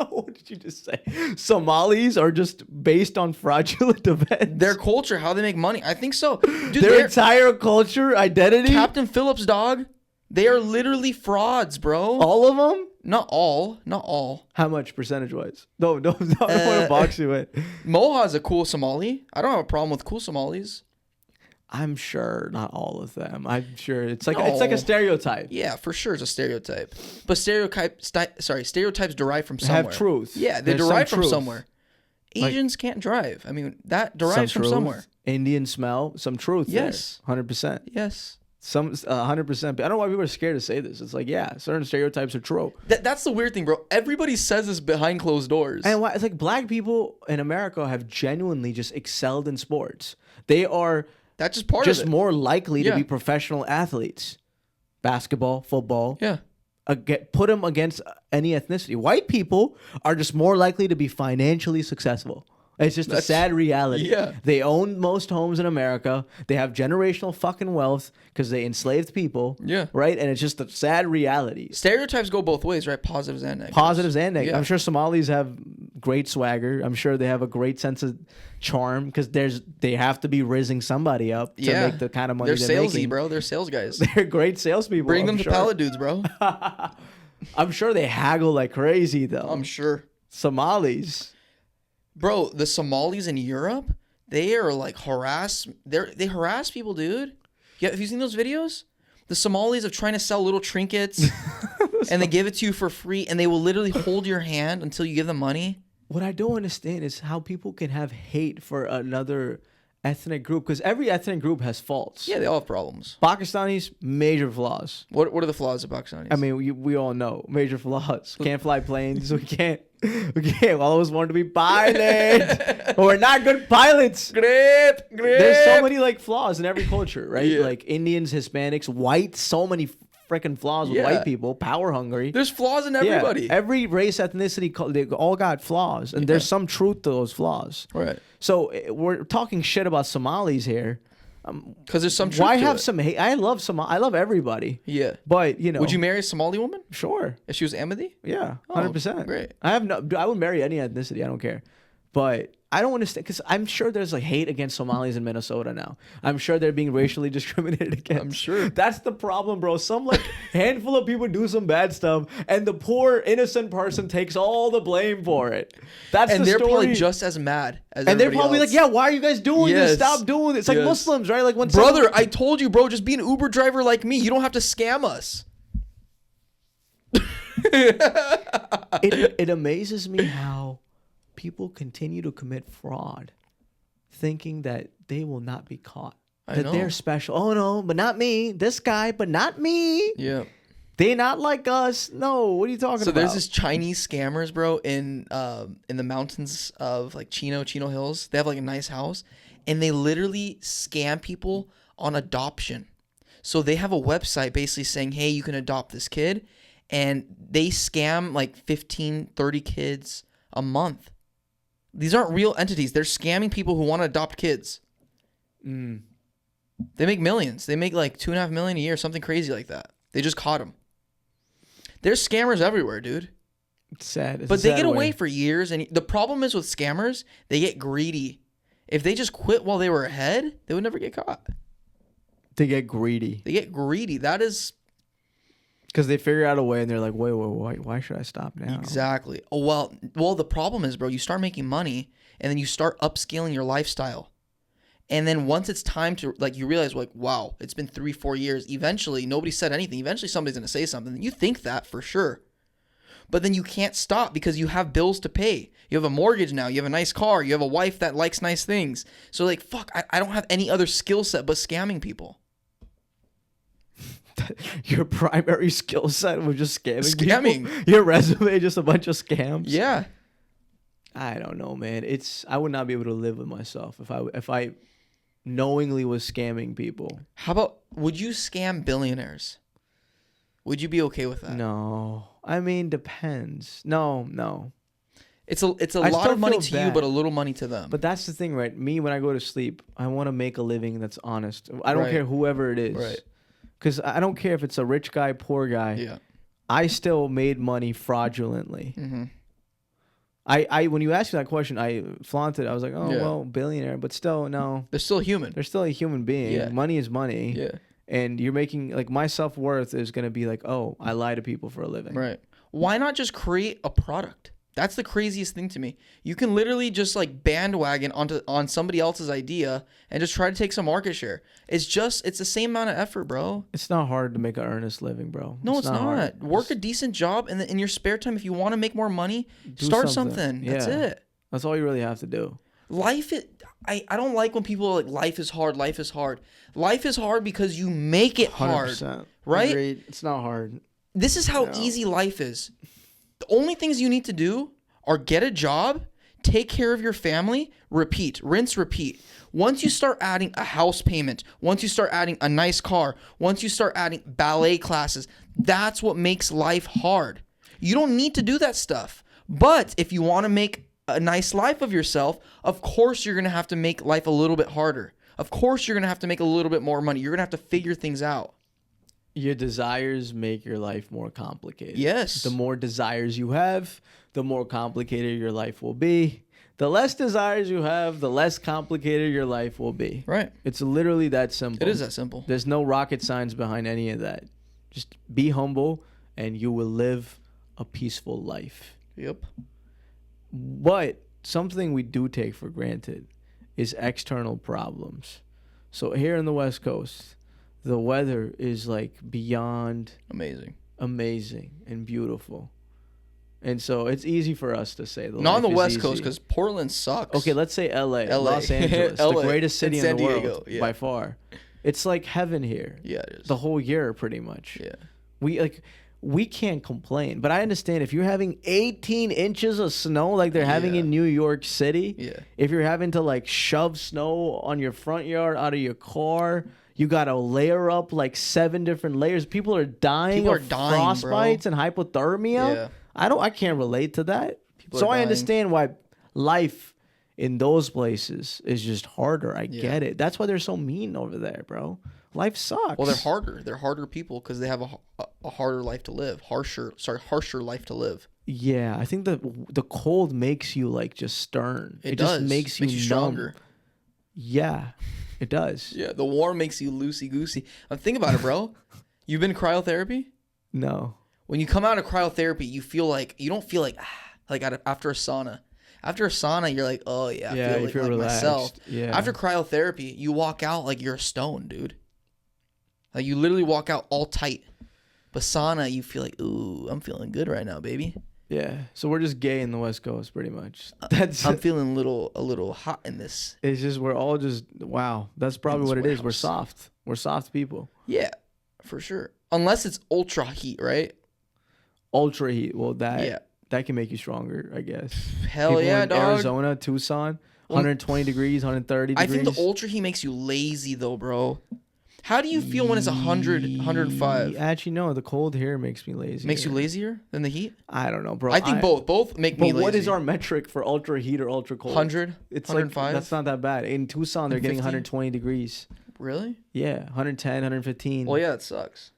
What did you just say? Somalis are just based on fraudulent events. Their culture, how they make money. I think so. Dude, their entire culture, identity. Captain Phillips, dog. They are literally frauds, bro. All of them? Not all. How much percentage-wise? No, I don't want to box you in. Moha is a cool Somali. I don't have a problem with cool Somalis. I'm sure not all of them. I'm sure it's like a stereotype. Yeah, for sure it's a stereotype. But stereotypes derive from somewhere. Have truth. Yeah, they derive from somewhere. Asians can't drive. I mean, that derives from somewhere. Indian smell, some truth. Yes. 100%. Yes. 100%. I don't know why people are scared to say this. It's like, yeah, certain stereotypes are true. That's the weird thing, bro. Everybody says this behind closed doors. And why? It's like black people in America have genuinely just excelled in sports. They are... That's just part of it. Just more likely to be professional athletes. Basketball, football. Yeah. Put them against any ethnicity. White people are just more likely to be financially successful. It's just a sad reality. Yeah. They own most homes in America. They have generational fucking wealth because they enslaved people. Yeah. Right? And it's just a sad reality. Stereotypes go both ways, right? Positives and negatives. Positives and negatives. Yeah. I'm sure Somalis have great swagger. I'm sure they have a great sense of charm because they have to be rizzing somebody up to make the kind of money they're salesy, making. Bro. They're sales guys. They're great salespeople. Bring them to pallet dudes, bro. I'm sure they haggle like crazy, though. I'm sure. Somalis. Bro, the Somalis in Europe, they are like they harass people, dude. Yeah, have you seen those videos? The Somalis of trying to sell little trinkets and they give it to you for free and they will literally hold your hand until you give them money. What I don't understand is how people can have hate for another ethnic group because every ethnic group has faults. Yeah, they all have problems. Pakistanis, major flaws. What are the flaws of Pakistanis? I mean, we all know major flaws. Can't fly planes. We can't. We always wanted to be pilots. We're not good pilots. Grip. There's so many like flaws in every culture, right? Yeah. Like Indians, Hispanics, whites. So many freaking flaws with white people. Power hungry. There's flaws in everybody. Yeah. Every race, ethnicity, they all got flaws, and there's some truth to those flaws. Right. So we're talking shit about Somalis here. Because there's some truth Why to have it. some hate? I love everybody. Yeah. But, you know. Would you marry a Somali woman? Sure. If she was Ahmadi? Yeah. 100%. Great. I would marry any ethnicity. I don't care. But I don't understand because I'm sure there's like hate against Somalis in Minnesota now. I'm sure they're being racially discriminated against. I'm sure. That's the problem, bro. Some like handful of people do some bad stuff and the poor innocent person takes all the blame for it. That's and the they're story. Probably just as mad as and they're probably else. Like, yeah, why are you guys doing this? Stop doing this. It's like Muslims, right? Like when brother, I told you, bro, just be an Uber driver like me. You don't have to scam us. It amazes me how people continue to commit fraud thinking that they will not be caught. That they're special. Oh, no, but not me. This guy, but not me. Yeah. They not like us. No, what are you talking about? So there's this Chinese scammers, bro, in the mountains of like Chino Hills. They have like a nice house, and they literally scam people on adoption. So they have a website basically saying, hey, you can adopt this kid, and they scam like 15, 30 kids a month. These aren't real entities. They're scamming people who want to adopt kids. They make millions. They make like $2.5 million a year, something crazy like that. They just caught them. There's scammers everywhere, dude. It's sad. But they get away for years. And the problem is with scammers, they get greedy. If they just quit while they were ahead, they would never get caught. They get greedy. They get greedy. That is... Because they figure out a way and they're like, wait, why should I stop now? Exactly. Oh, well, the problem is, bro, you start making money and then you start upscaling your lifestyle. And then once it's time to, like, you realize, like, wow, it's been 3-4 years. Eventually, nobody said anything. Eventually, somebody's going to say something. You think that for sure. But then you can't stop because you have bills to pay. You have a mortgage now. You have a nice car. You have a wife that likes nice things. So, like, fuck, I don't have any other skill set but scamming people. Your primary skill set was just scamming people? Scamming. Your resume, just a bunch of scams? Yeah. I don't know, man. I would not be able to live with myself if I knowingly was scamming people. How about, would you scam billionaires? Would you be okay with that? No. I mean, depends. No. It's a lot of money to you, but a little money to them. But that's the thing, right? Me, when I go to sleep, I want to make a living that's honest. I don't care whoever it is. Right. Because I don't care if it's a rich guy, poor guy. Yeah. I still made money fraudulently. Mm-hmm. I when you asked me that question, I flaunted. I was like, well, billionaire, but still, no. They're still human. They're still a human being. Yeah. Money is money. Yeah. And you're making, like, my self-worth is going to be like, oh, I lie to people for a living. Right. Why not just create a product? That's the craziest thing to me. You can literally just like bandwagon on somebody else's idea and just try to take some market share. It's the same amount of effort, bro. It's not hard to make an earnest living, bro. No, it's not. Work a decent job, and in your spare time, if you want to make more money, start something. That's it. That's all you really have to do. Life is... I don't like when people are like, life is hard, life is hard. Life is hard because you make it hard. 100%. Right? Agreed. It's not hard. This is how easy life is. The only things you need to do are get a job, take care of your family, repeat, rinse, repeat. Once you start adding a house payment, once you start adding a nice car, once you start adding ballet classes, that's what makes life hard. You don't need to do that stuff. But if you want to make a nice life of yourself, of course you're going to have to make life a little bit harder. Of course you're going to have to make a little bit more money. You're going to have to figure things out. Your desires make your life more complicated. Yes. The more desires you have, the more complicated your life will be. The less desires you have, the less complicated your life will be. Right. It's literally that simple. It is that simple. There's no rocket science behind any of that. Just be humble and you will live a peaceful life. Yep. But something we do take for granted is external problems. So here in the West Coast, the weather is like beyond amazing and beautiful. And so it's easy for us to say not on the West Coast because Portland sucks. Okay, let's say LA. Los Angeles, the greatest city in the world by far. It's like heaven here. Yeah, it is. The whole year pretty much. Yeah. We can't complain. But I understand if you're having 18 inches of snow like they're having in New York City, if you're having to like shove snow on your front yard out of your car, you got to layer up like 7 different layers. People are dying of frostbites and hypothermia. Yeah. I can't relate to that. So I understand why life in those places is just harder. I get it. That's why they're so mean over there, bro. Life sucks. Well, they're harder. They're harder people because they have a harder life to live. Harsher life to live. Yeah, I think the cold makes you like just stern. It does. Just makes you stronger. Yeah, it does. Yeah, the warm makes you loosey-goosey. Think about it, bro. You've been to cryotherapy? No. When you come out of cryotherapy, you don't feel like after a sauna. After a sauna, you're like, oh yeah, I feel like myself. Yeah. After cryotherapy, you walk out like you're a stone, dude. Like you literally walk out all tight. But sauna, you feel like, ooh, I'm feeling good right now, baby. Yeah. So we're just gay in the West Coast, pretty much. I'm feeling a little hot in this. It's just we're all just wow. That's probably what it is. We're soft. We're soft people. Yeah, for sure. unless it's ultra heat, right? Ultra heat. Well, that can make you stronger, I guess. Hell People yeah, in dog. Arizona, Tucson, 120 degrees, 130 degrees. I think the ultra heat makes you lazy though, bro. How do you feel when it's 100, 105? Actually, no. The cold here makes me lazy. Makes you lazier than the heat? I don't know, bro. I think both. Both make me lazy. But what is our metric for ultra heat or ultra cold? 100? It's 105? like, that's not that bad. In Tucson, they're getting 120 degrees. Really? Yeah, 110, 115. Well, yeah, it sucks.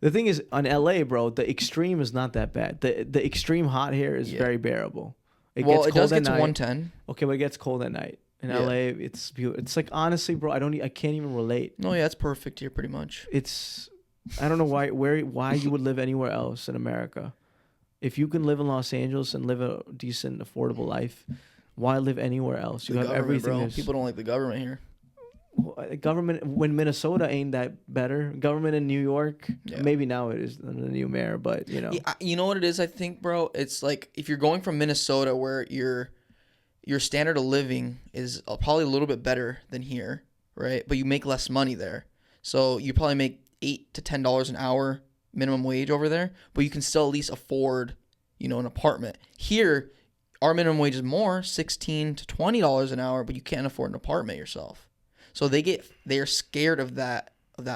The thing is, on LA, bro, the extreme is not that bad. The extreme hot here is very bearable. It does get to 110. Okay, but it gets cold at night. In LA, it's beautiful. It's like, honestly, bro, I can't even relate. No, yeah, it's perfect here pretty much. I don't know why you would live anywhere else in America. If you can live in Los Angeles and live a decent, affordable life, why live anywhere else? You have everything. Bro. People don't like the government here. Government when Minnesota ain't that better. Government in New York, maybe now it is the new mayor, but you know. Yeah, you know what it is, I think, bro? It's like if you're going from Minnesota where your standard of living is probably a little bit better than here, right? But you make less money there. So you probably make $8 to $10 an hour minimum wage over there, but you can still at least afford, an apartment. Here, our minimum wage is more, $16 to $20 an hour, but you can't afford an apartment yourself. So they're scared of that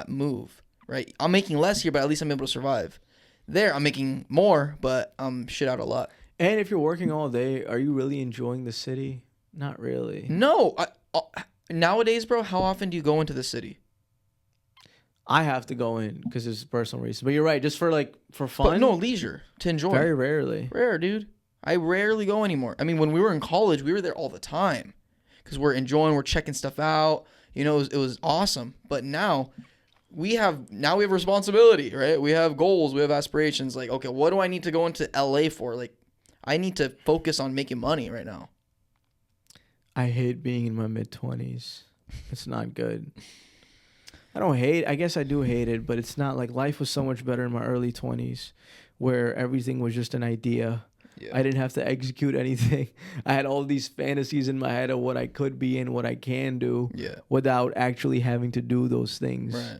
move, right? I'm making less here, but at least I'm able to survive. There, I'm making more, but I'm shit out a lot. And if you're working all day, are you really enjoying the city? Not really. No. Nowadays, bro, how often do you go into the city? I have to go in because it's a personal reason. But you're right, just for fun. But no, leisure to enjoy. Very rarely. Rare, dude. I rarely go anymore. I mean, when we were in college, we were there all the time because we're enjoying, we're checking stuff out. It was awesome. But now we have responsibility, right? We have goals, we have aspirations. Like, okay, what do I need to go into LA for? Like, I need to focus on making money right now. I hate being in my mid-20s. It's not good. I guess I do hate it, but it's not like life was so much better in my early 20s where everything was just an idea. Yeah. I didn't have to execute anything. I had all these fantasies in my head of what I could be and what I can do without actually having to do those things. Right.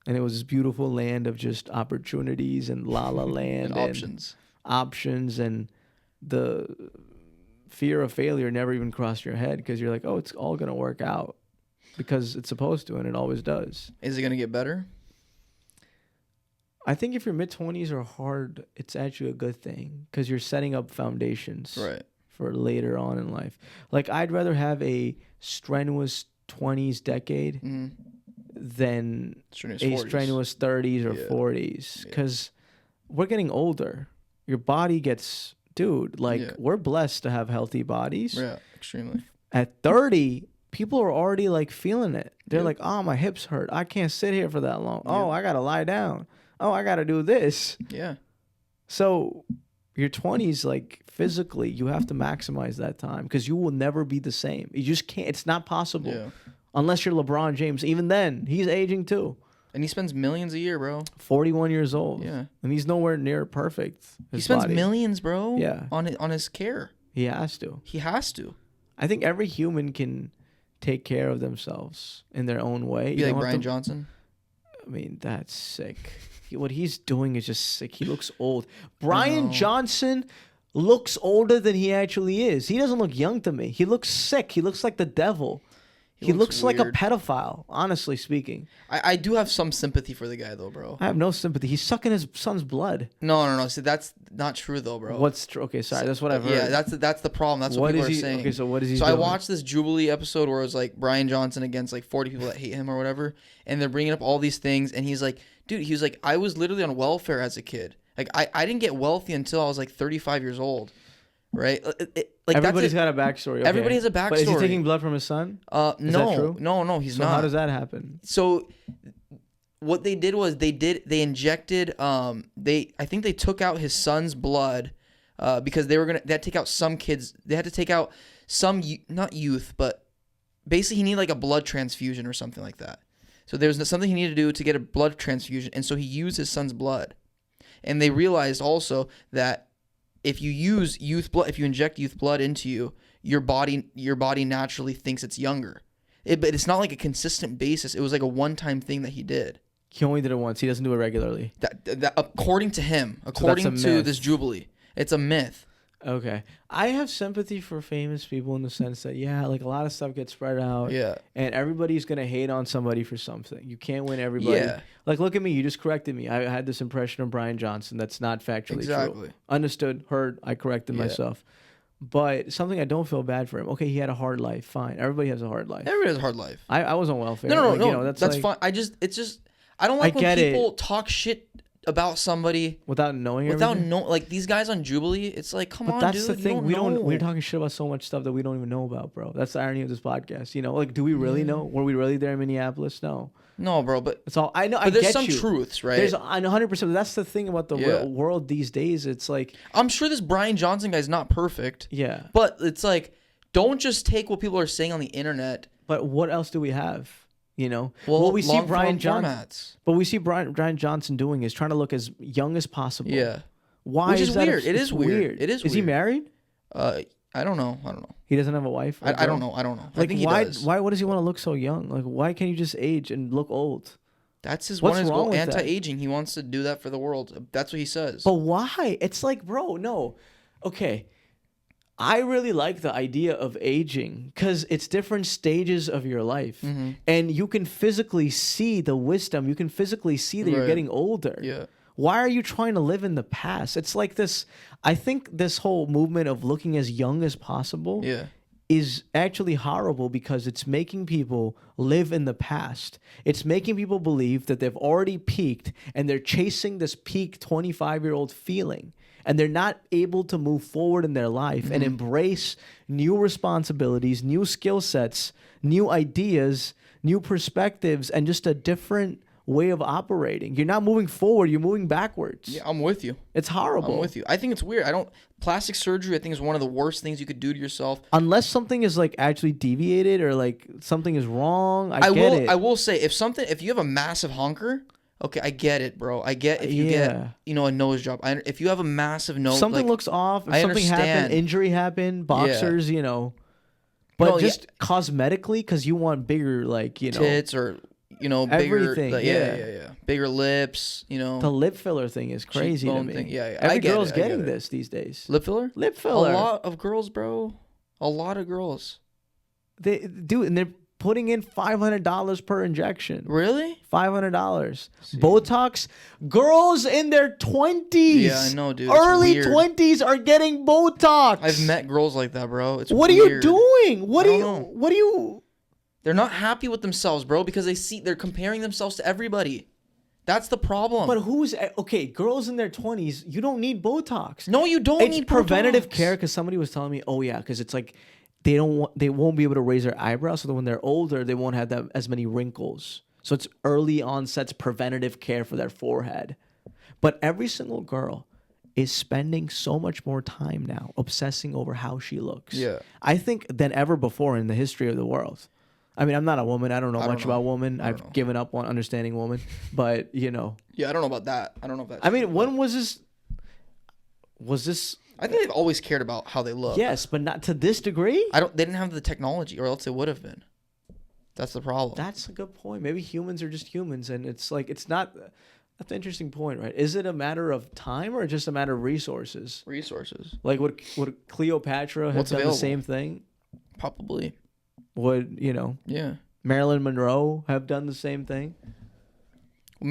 And it was this beautiful land of just opportunities and la la land and options, and the fear of failure never even crossed your head because you're like, oh, it's all going to work out because it's supposed to, and it always does. Is it going to get better? I think if your mid-20s are hard, it's actually a good thing because you're setting up foundations for later on in life. Like, I'd rather have a strenuous 20s decade than a strenuous 30s or 40s because we're getting older. Your body gets... Dude, we're blessed to have healthy bodies. Yeah, extremely. At 30, people are already feeling it. They're like, oh, my hips hurt. I can't sit here for that long. Oh, I got to lie down. Oh, I got to do this. Yeah. So your 20s, physically, you have to maximize that time because you will never be the same. You just can't. It's not possible. Yeah. Unless you're LeBron James. Even then, he's aging too. And he spends millions a year, bro. 41 years old. Yeah. And he's nowhere near perfect. He spends millions, bro. Yeah. On his care. He has to. I think every human can take care of themselves in their own way. Be like Brian Johnson. I mean, that's sick. What he's doing is just sick. He looks old. Brian Johnson looks older than he actually is. He doesn't look young to me. He looks sick. He looks like the devil. He looks like a pedophile, honestly speaking. I do have some sympathy for the guy, though, bro. I have no sympathy. He's sucking his son's blood. No. See, that's not true, though, bro. What's true? Okay, sorry. That's what I've heard. Yeah, that's the problem. That's what people are saying. Okay, so what is he doing? I watched this Jubilee episode where it was Brian Johnson against 40 people that hate him or whatever, and they're bringing up all these things, and he's like, dude, he was like, I was literally on welfare as a kid. I didn't get wealthy until I was 35 years old. Right? Everybody's got a backstory. Okay. Everybody has a backstory. But is he taking blood from his son? No. Is that true? No, he's not. So how does that happen? So what they did was they injected I think they took out his son's blood because they had to take out some kids. They had to take out some not youth, but basically he needed a blood transfusion or something like that. So there was something he needed to do to get a blood transfusion, and so he used his son's blood. And they realized also that if you use youth blood, if you inject youth blood into you, your body naturally thinks it's younger. But it's not a consistent basis. It was a one-time thing that he did. He only did it once. He doesn't do it regularly. That according to him, according to this Jubilee, it's a myth. Okay. I have sympathy for famous people in the sense that, like a lot of stuff gets spread out. Yeah. And everybody's going to hate on somebody for something. You can't win everybody. Yeah. Like, look at me. You just corrected me. I had this impression of Brian Johnson that's not factually true. Understood, heard, I corrected myself. But something I don't feel bad for him. Okay, he had a hard life. Fine. Everybody has a hard life. Everybody has a hard life. I was on welfare. No. You know, that's like, fine. I don't like when people talk shit about somebody without knowing everything. Like these guys on Jubilee, it's like, come on, dude. But that's the thing. We're talking shit about so much stuff that we don't even know about, bro. That's the irony of this podcast. You know, like, do we really know? Were we really there in Minneapolis? No, bro. But it's all I know. But there's some truths, right? There's 100%. That's the thing about the world these days. It's like, I'm sure this Brian Johnson guy's not perfect. Yeah. But it's like, don't just take what people are saying on the internet. But what else do we have? You know, what we see Brian Johnson doing is trying to look as young as possible. Yeah. Why? Which is weird. It is weird. It is. Is he married? I don't know. He doesn't have a wife. I don't know. Like, I think why? Why does he want to look so young? Like, why can't you just age and look old? That's his goal. Anti-aging. He wants to do that for the world. That's what he says. But why? It's like, bro, no. Okay. I really like the idea of aging because it's different stages of your life. Mm-hmm. And you can physically see the wisdom. You can physically see that you're getting older. Yeah. Why are you trying to live in the past? It's like this. I think this whole movement of looking as young as possible is actually horrible because it's making people live in the past. It's making people believe that they've already peaked and they're chasing this peak 25-year-old feeling. And they're not able to move forward in their life and embrace new responsibilities, new skill sets, new ideas, new perspectives, and just a different way of operating. You're not moving forward, you're moving backwards. Yeah, I'm with you. It's horrible. I'm with you. I think it's weird. Plastic surgery, I think, is one of the worst things you could do to yourself. Unless something is like actually deviated or like something is wrong. I get it. I will say, if you have a massive honker, okay, I get it, bro. I get if you get, a nose job. If you have a massive nose, something looks off. If something happened, injury happened, boxers, But cosmetically, because you want bigger, tits or bigger, everything. Bigger lips. The lip filler thing is crazy to me. Thing. Yeah. Every girl's getting this these days. Lip filler. Lip filler. A lot of girls, bro. A lot of girls. They do, and they're putting in $500 per injection. Really? $500. Botox. Girls in their 20s. Yeah, I know, dude. Early 20s are getting Botox. I've met girls like that, bro. It's what weird. Are you doing? What do you? They're not happy with themselves, bro, because they're comparing themselves to everybody. That's the problem. But girls in their 20s, you don't need Botox. No, you don't need Botox. It's preventative care, because somebody was telling me, because it's like they won't be able to raise their eyebrows, so that when they're older, they won't have as many wrinkles. So it's early onset preventative care for their forehead. But every single girl is spending so much more time now obsessing over how she looks. Yeah. I think than ever before in the history of the world. I mean, I'm not a woman. I don't know much about women. I've given up on understanding women. But, Yeah, I don't know about that. I don't know if that's... I mean, when was this... Was this... I think they've always cared about how they look. Yes, but not to this degree. They didn't have the technology, or else it would have been. That's the problem. That's a good point. Maybe humans are just humans, and it's like it's not. That's an interesting point, right? Is it a matter of time or just a matter of resources? Resources. Like would Cleopatra have done the same thing? Probably. Would Yeah. Marilyn Monroe have done the same thing? She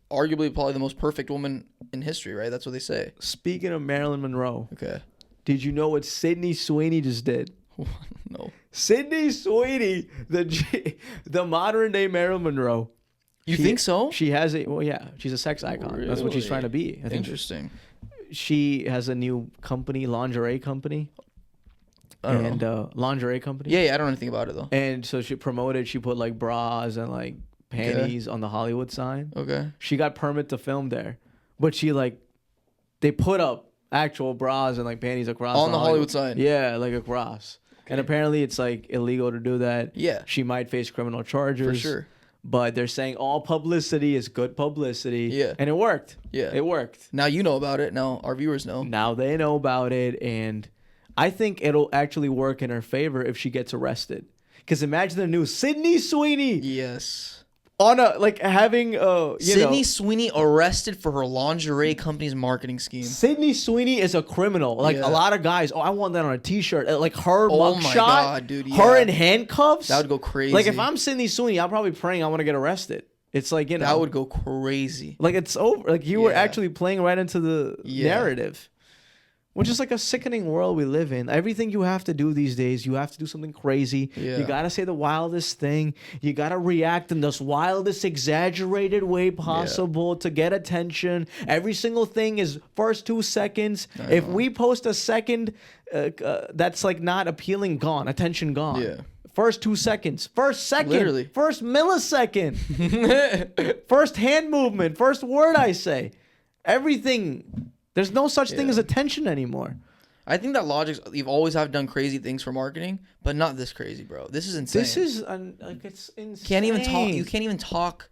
arguably probably the most perfect woman in history, right? That's what they say. Speaking of Marilyn Monroe, okay, did you know what Sydney Sweeney just did? No. Sydney Sweeney, the modern day Marilyn Monroe. You think so? She has she's a sex icon. Really? That's what she's trying to be. I think. Interesting. She has a new lingerie company. Lingerie company. Yeah, I don't know anything about it though. And so she put like bras and like panties on the Hollywood sign. Okay. She got permit to film there, but they put up actual bras and like panties across on the Hollywood sign. Yeah, like across. Okay. And apparently it's like illegal to do that. Yeah. She might face criminal charges. For sure. But they're saying all publicity is good publicity. Yeah. And it worked. Yeah. It worked. Now you know about it. Now our viewers know. Now they know about it, and I think it'll actually work in her favor if she gets arrested. Because imagine the news: Sydney Sweeney. Yes. On a like having Sydney Sweeney arrested for her lingerie company's marketing scheme. Sydney Sweeney is a criminal. Like a lot of guys, I want that on a T-shirt. Like her mugshot, my God, dude, her in handcuffs. That would go crazy. Like if I'm Sydney Sweeney, I'm probably praying I want to get arrested. It's like, you know, that would go crazy. Like it's over. Like you were actually playing right into the narrative. Which is like a sickening world we live in. Everything you have to do these days, you have to do something crazy. Yeah. You got to say the wildest thing. You got to react in the wildest, exaggerated way possible to get attention. Every single thing is first 2 seconds. If we post a second that's like not appealing, gone. Attention gone. Yeah. First 2 seconds. First second. Literally. First millisecond. First hand movement. First word I say. Everything... There's no such thing as attention anymore. I think that Logic's, you've always have done crazy things for marketing, but not this crazy, bro. This is insane. This is like it's insane. Can't even talk. You can't even talk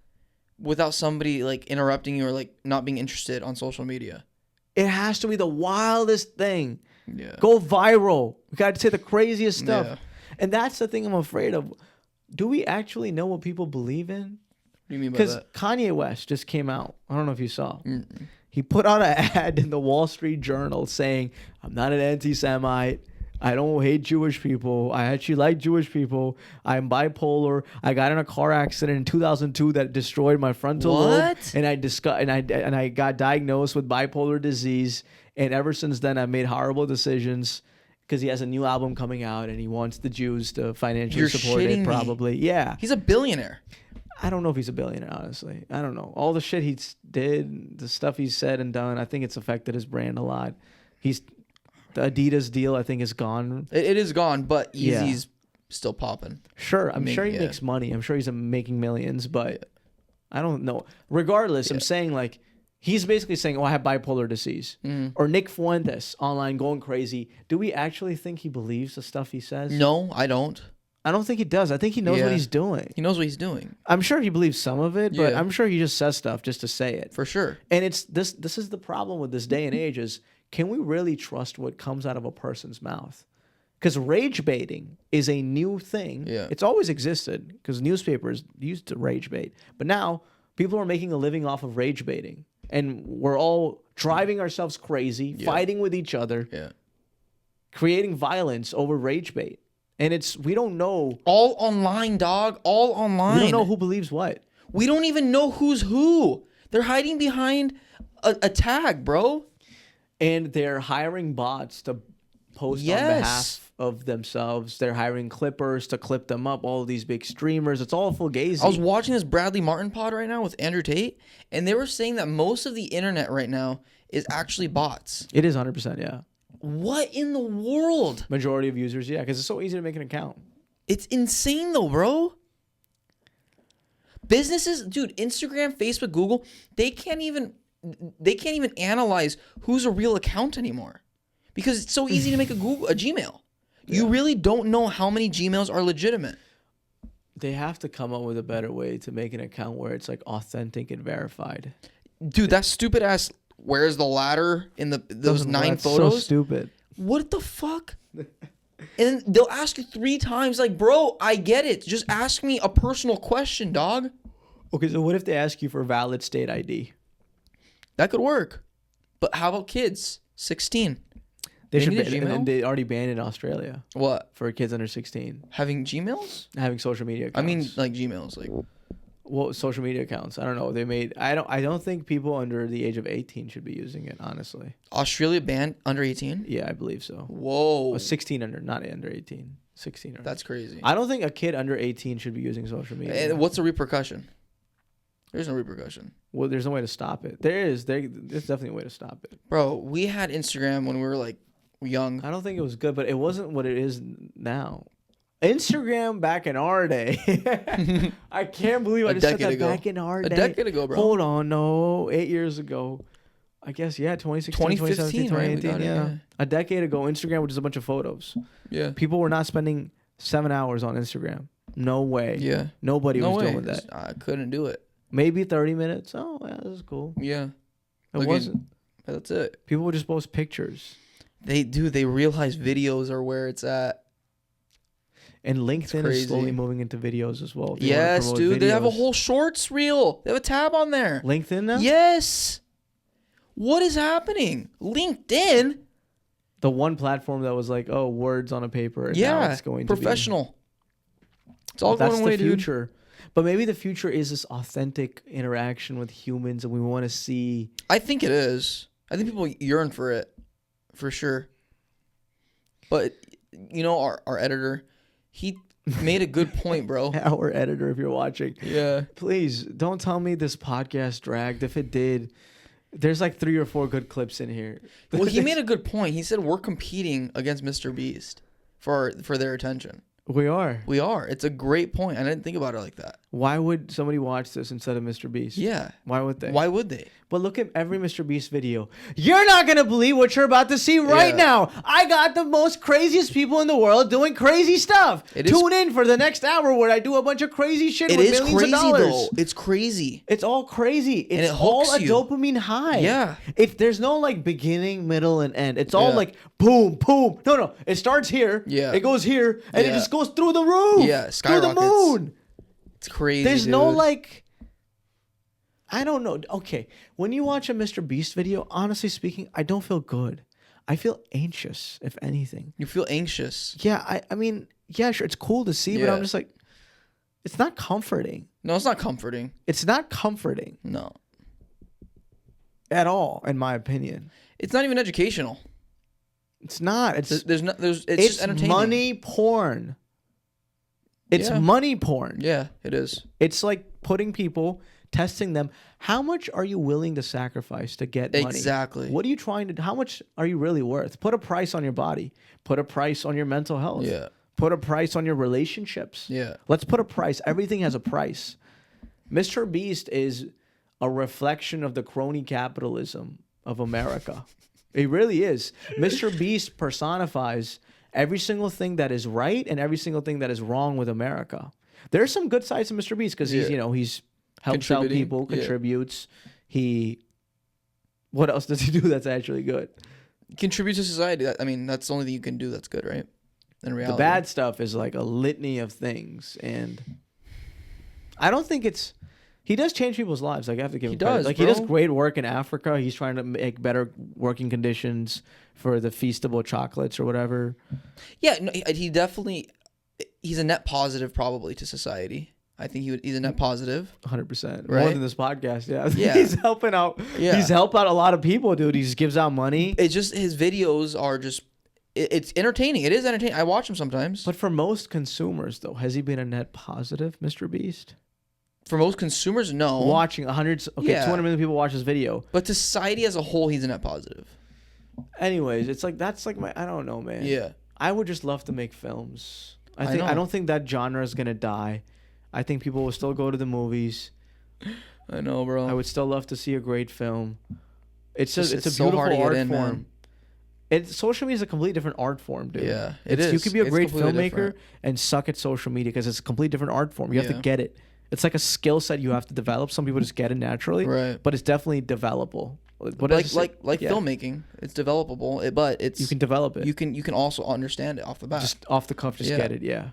without somebody like interrupting you or like not being interested on social media. It has to be the wildest thing. Yeah. Go viral. We got to say the craziest stuff. Yeah. And that's the thing I'm afraid of. Do we actually know what people believe in? What do you mean by that? Because Kanye West just came out. I don't know if you saw. He put out an ad in the Wall Street Journal saying, I'm not an anti-Semite. I don't hate Jewish people. I actually like Jewish people. I'm bipolar. I got in a car accident in 2002 that destroyed my frontal lobe. And I got diagnosed with bipolar disease. And ever since then, I've made horrible decisions because he has a new album coming out and he wants the Jews to financially support it, probably. Yeah. He's a billionaire. I don't know if he's a billionaire, honestly. I don't know. All the shit he did, the stuff he's said and done, I think it's affected his brand a lot. The Adidas deal, I think, is gone. It is gone, but Yeezy's still popping. Sure. I'm sure he makes money. I'm sure he's making millions, but I don't know. Regardless, I'm saying, like, he's basically saying, I have bipolar disease. Or Nick Fuentes online going crazy. Do we actually think he believes the stuff he says? No, I don't. I don't think he does. I think he knows what he's doing. He knows what he's doing. I'm sure he believes some of it, but I'm sure he just says stuff just to say it. For sure. And it's this is the problem with this day and age is, can we really trust what comes out of a person's mouth? Because rage baiting is a new thing. Yeah. It's always existed because newspapers used to rage bait. But now people are making a living off of rage baiting. And we're all driving ourselves crazy, fighting with each other, creating violence over rage bait. And we don't know. All online, dog. All online. We don't know who believes what. We don't even know who's who. They're hiding behind a tag, bro. And they're hiring bots to post on behalf of themselves. They're hiring clippers to clip them up. All of these big streamers. It's all fugazi. I was watching this Bradley Martin pod right now with Andrew Tate, and they were saying that most of the internet right now is actually bots. It is 100%, yeah. What in the world? Majority of users, yeah, because it's so easy to make an account. It's insane though, bro. Businesses, dude, Instagram, Facebook, Google, they can't even analyze who's a real account anymore. Because it's so easy to make a Gmail. You really don't know how many Gmails are legitimate. They have to come up with a better way to make an account where it's like authentic and verified. Dude, that stupid ass where's the ladder in those 9 photos? So stupid. What the fuck? And they'll ask you 3 times, like, bro, I get it. Just ask me a personal question, dog. Okay, so what if they ask you for valid state ID? That could work. But how about kids? 16. They should and they already banned in Australia. What? For kids under 16. Having Gmails? Having social media accounts. I mean, like Gmails, like. Well, social media accounts. I don't know. I don't think people under the age of 18 should be using it, honestly. Australia banned under 18? Yeah, I believe so. Whoa. 16 under, not under 18. 16 under. That's crazy. I don't think a kid under 18 should be using social media. And what's the repercussion? There's no repercussion. Well, there's no way to stop it. There's definitely a way to stop it. Bro, we had Instagram when we were like young. I don't think it was good, but it wasn't what it is now. Instagram back in our day. I can't believe I just said that back in our day. A decade ago, bro. Hold on, no. 8 years ago. I guess, 2016, 2017, 2018, yeah. A decade ago, Instagram was just a bunch of photos. Yeah. People were not spending 7 hours on Instagram. No way. Yeah. Nobody was doing that. I couldn't do it. Maybe 30 minutes. Oh, yeah, this is cool. Yeah. It wasn't. That's it. People would just post pictures. They realize videos are where it's at. And LinkedIn is slowly moving into videos as well. Yes, dude. Videos. They have a whole shorts reel. They have a tab on there. LinkedIn now? Yes. What is happening? LinkedIn? The one platform that was like, oh, words on a paper. And now it's going professional. To be... It's all going away, dude. That's the future. But maybe the future is this authentic interaction with humans, and we want to see... I think it is. I think people yearn for it, for sure. But, you know, our editor, he made a good point, bro. Our editor, if you're watching. Yeah. Please, don't tell me this podcast dragged. If it did, there's like 3 or 4 good clips in here. Well, he made a good point. He said we're competing against Mr. Beast for their attention. We are. We are. It's a great point. I didn't think about it like that. Why would somebody watch this instead of Mr. Beast? Yeah. Why would they? Why would they? But look at every Mr. Beast video. You're not going to believe what you're about to see right now. I got the most craziest people in the world doing crazy stuff. Tune in for the next hour where I do a bunch of crazy shit with millions of dollars. Though. It's crazy. It's all crazy. It's all a dopamine high. Yeah. There's no like beginning, middle, and end. It's all like boom, boom. No. It starts here. Yeah. It goes here. And it just goes through the roof. Yeah. Skyrockets. Through the moon. It's crazy. There's no like... I don't know. Okay, when you watch a Mr. Beast video, honestly speaking, I don't feel good. I feel anxious, if anything. You feel anxious? Yeah, I mean, yeah, sure, it's cool to see, but I'm just like, it's not comforting. No, it's not comforting. It's not comforting. No. At all, in my opinion. It's not even educational. It's not. It's it's just entertaining. Money porn. It's money porn. Yeah, it is. It's like putting people... testing them. How much are you willing to sacrifice to get money? Exactly. What are you trying to... How much are you really worth? Put a price on your body. Put a price on your mental health. Yeah. Put a price on your relationships. Yeah. Let's put a price. Everything has a price. Mr. Beast is a reflection of the crony capitalism of America. It really is. Mr. Beast personifies every single thing that is right and every single thing that is wrong with America. There's some good sides to Mr. Beast because he's helps out people, contributes. What else does he do that's actually good? Contributes to society. I mean, that's the only thing you can do that's good, right? In reality. The bad stuff is like a litany of things. And I don't think it's... He does change people's lives. Like, I have to give him credit. Like, he does great work in Africa. He's trying to make better working conditions for the Feastable chocolates or whatever. Yeah, no, he definitely... He's a net positive probably to society. I think he's a net positive. 100%. Right? More than this podcast, yeah. He's helping out. Yeah. He's helped out a lot of people, dude. He just gives out money. It's just his videos are just... It's entertaining. It is entertaining. I watch him sometimes. But for most consumers, though, has he been a net positive, Mr. Beast? For most consumers, no. Watching 200 million people watch this video. But to society as a whole, he's a net positive. Anyways, it's like that's like my... I don't know, man. Yeah. I would just love to make films. I don't think that genre is gonna die. I think people will still go to the movies. I know, bro. I would still love to see a great film. It's a beautiful so hard to art get in, form. Social media is a completely different art form, dude. Yeah, it is. You could be a great filmmaker different. and suck at social media because it's a completely different art form. You have to get it. It's like a skill set you have to develop. Some people just get it naturally, right? But it's definitely developable. Like filmmaking, it's developable, but you can develop it. You can also understand it off the bat. Just off the cuff, get it. Yeah.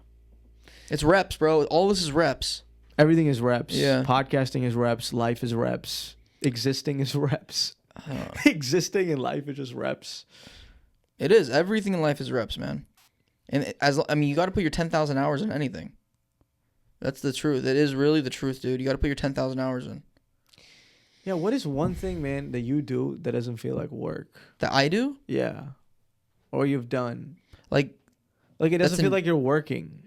It's reps, bro. All this is reps. Everything is reps. Yeah. Podcasting is reps. Life is reps. Existing is reps. Existing in life is just reps. It is. Everything in life is reps, man. And you got to put your 10,000 hours in anything. That's the truth. It is really the truth, dude. You got to put your 10,000 hours in. Yeah. What is one thing, man, that you do that doesn't feel like work? That I do? Yeah. Or you've done. Like it doesn't feel like you're working.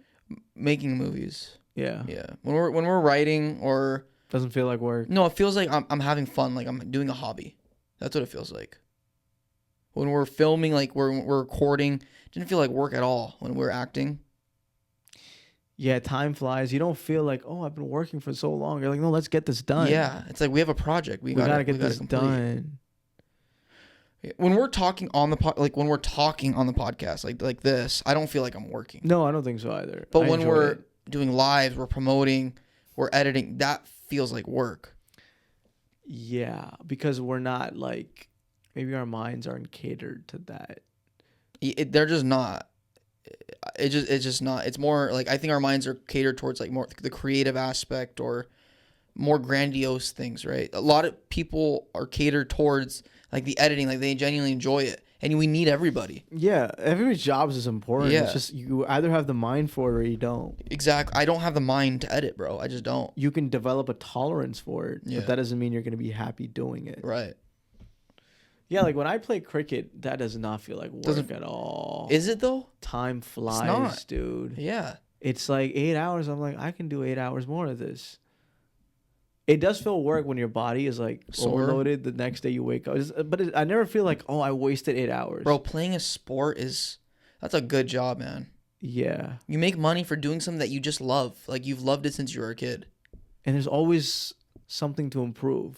Making movies. Yeah. Yeah. When we're writing or doesn't feel like work. No, it feels like I'm having fun, like I'm doing a hobby. That's what it feels like. When we're filming, like we're recording, it didn't feel like work at all when we're acting. Yeah, time flies. You don't feel like, oh, I've been working for so long. You're like, no, let's get this done. Yeah. It's like we have a project. We gotta get this done. When we're talking on the podcast, like this, I don't feel like I'm working. No, I don't think so either. But when we're doing lives, we're promoting, we're editing, that feels like work. Yeah, because we're not like, maybe our minds aren't catered to that. They're just not. it's just not. It's more like I think our minds are catered towards like more the creative aspect or more grandiose things, right? A lot of people are catered towards like the editing, like they genuinely enjoy it, and we need everybody. Yeah, everybody's jobs is important. Yeah. It's just you either have the mind for it or you don't. Exactly. I don't have the mind to edit, bro. I just don't. You can develop a tolerance for it, but that doesn't mean you're gonna be happy doing it. Right. Yeah, like when I play cricket, that does not feel like work at all. Is it though? Time flies, dude. Yeah. It's like 8 hours. I'm like, I can do 8 hours more of this. It does feel work when your body is like overloaded the next day you wake up. But I never feel like, oh, I wasted 8 hours. Bro, playing a sport that's a good job, man. Yeah. You make money for doing something that you just love. Like you've loved it since you were a kid. And there's always something to improve.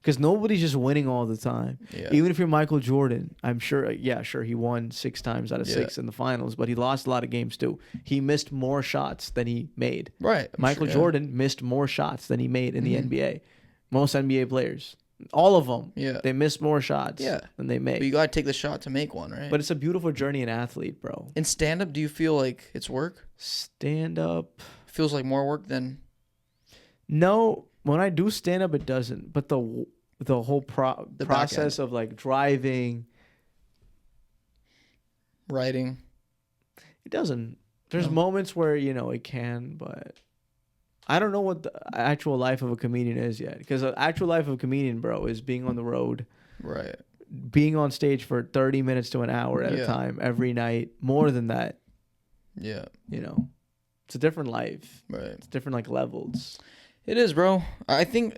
Because nobody's just winning all the time. Yeah. Even if you're Michael Jordan, I'm sure, sure, he won 6 times out of 6 in the finals, but he lost a lot of games too. He missed more shots than he made. Right. Michael Jordan missed more shots than he made in the NBA. Most NBA players. All of them. Yeah. They missed more shots than they made. But you got to take the shot to make one, right? But it's a beautiful journey in athlete, bro. In stand-up, do you feel like it's work? Stand-up. Feels like more work than... No. When I do stand-up, it doesn't. But the whole process of like driving, writing, it doesn't. There's moments where it can, but I don't know what the actual life of a comedian is yet. Because the actual life of a comedian, bro, is being on the road, right? Being on stage for 30 minutes to an hour at a time every night, more than that. Yeah, it's a different life. Right, it's different like levels. It is, bro. I think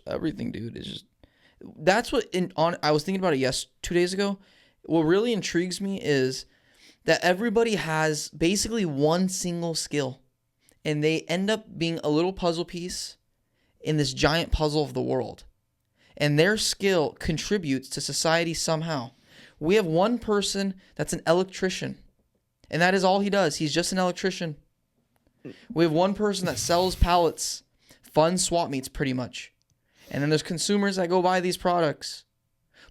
everything, dude, is just... That's what... I was thinking about it 2 days ago. What really intrigues me is that everybody has basically one single skill. And they end up being a little puzzle piece in this giant puzzle of the world. And their skill contributes to society somehow. We have one person that's an electrician. And that is all he does. He's just an electrician. We have one person that sells pallets. Fun swap meets pretty much. And then there's consumers that go buy these products.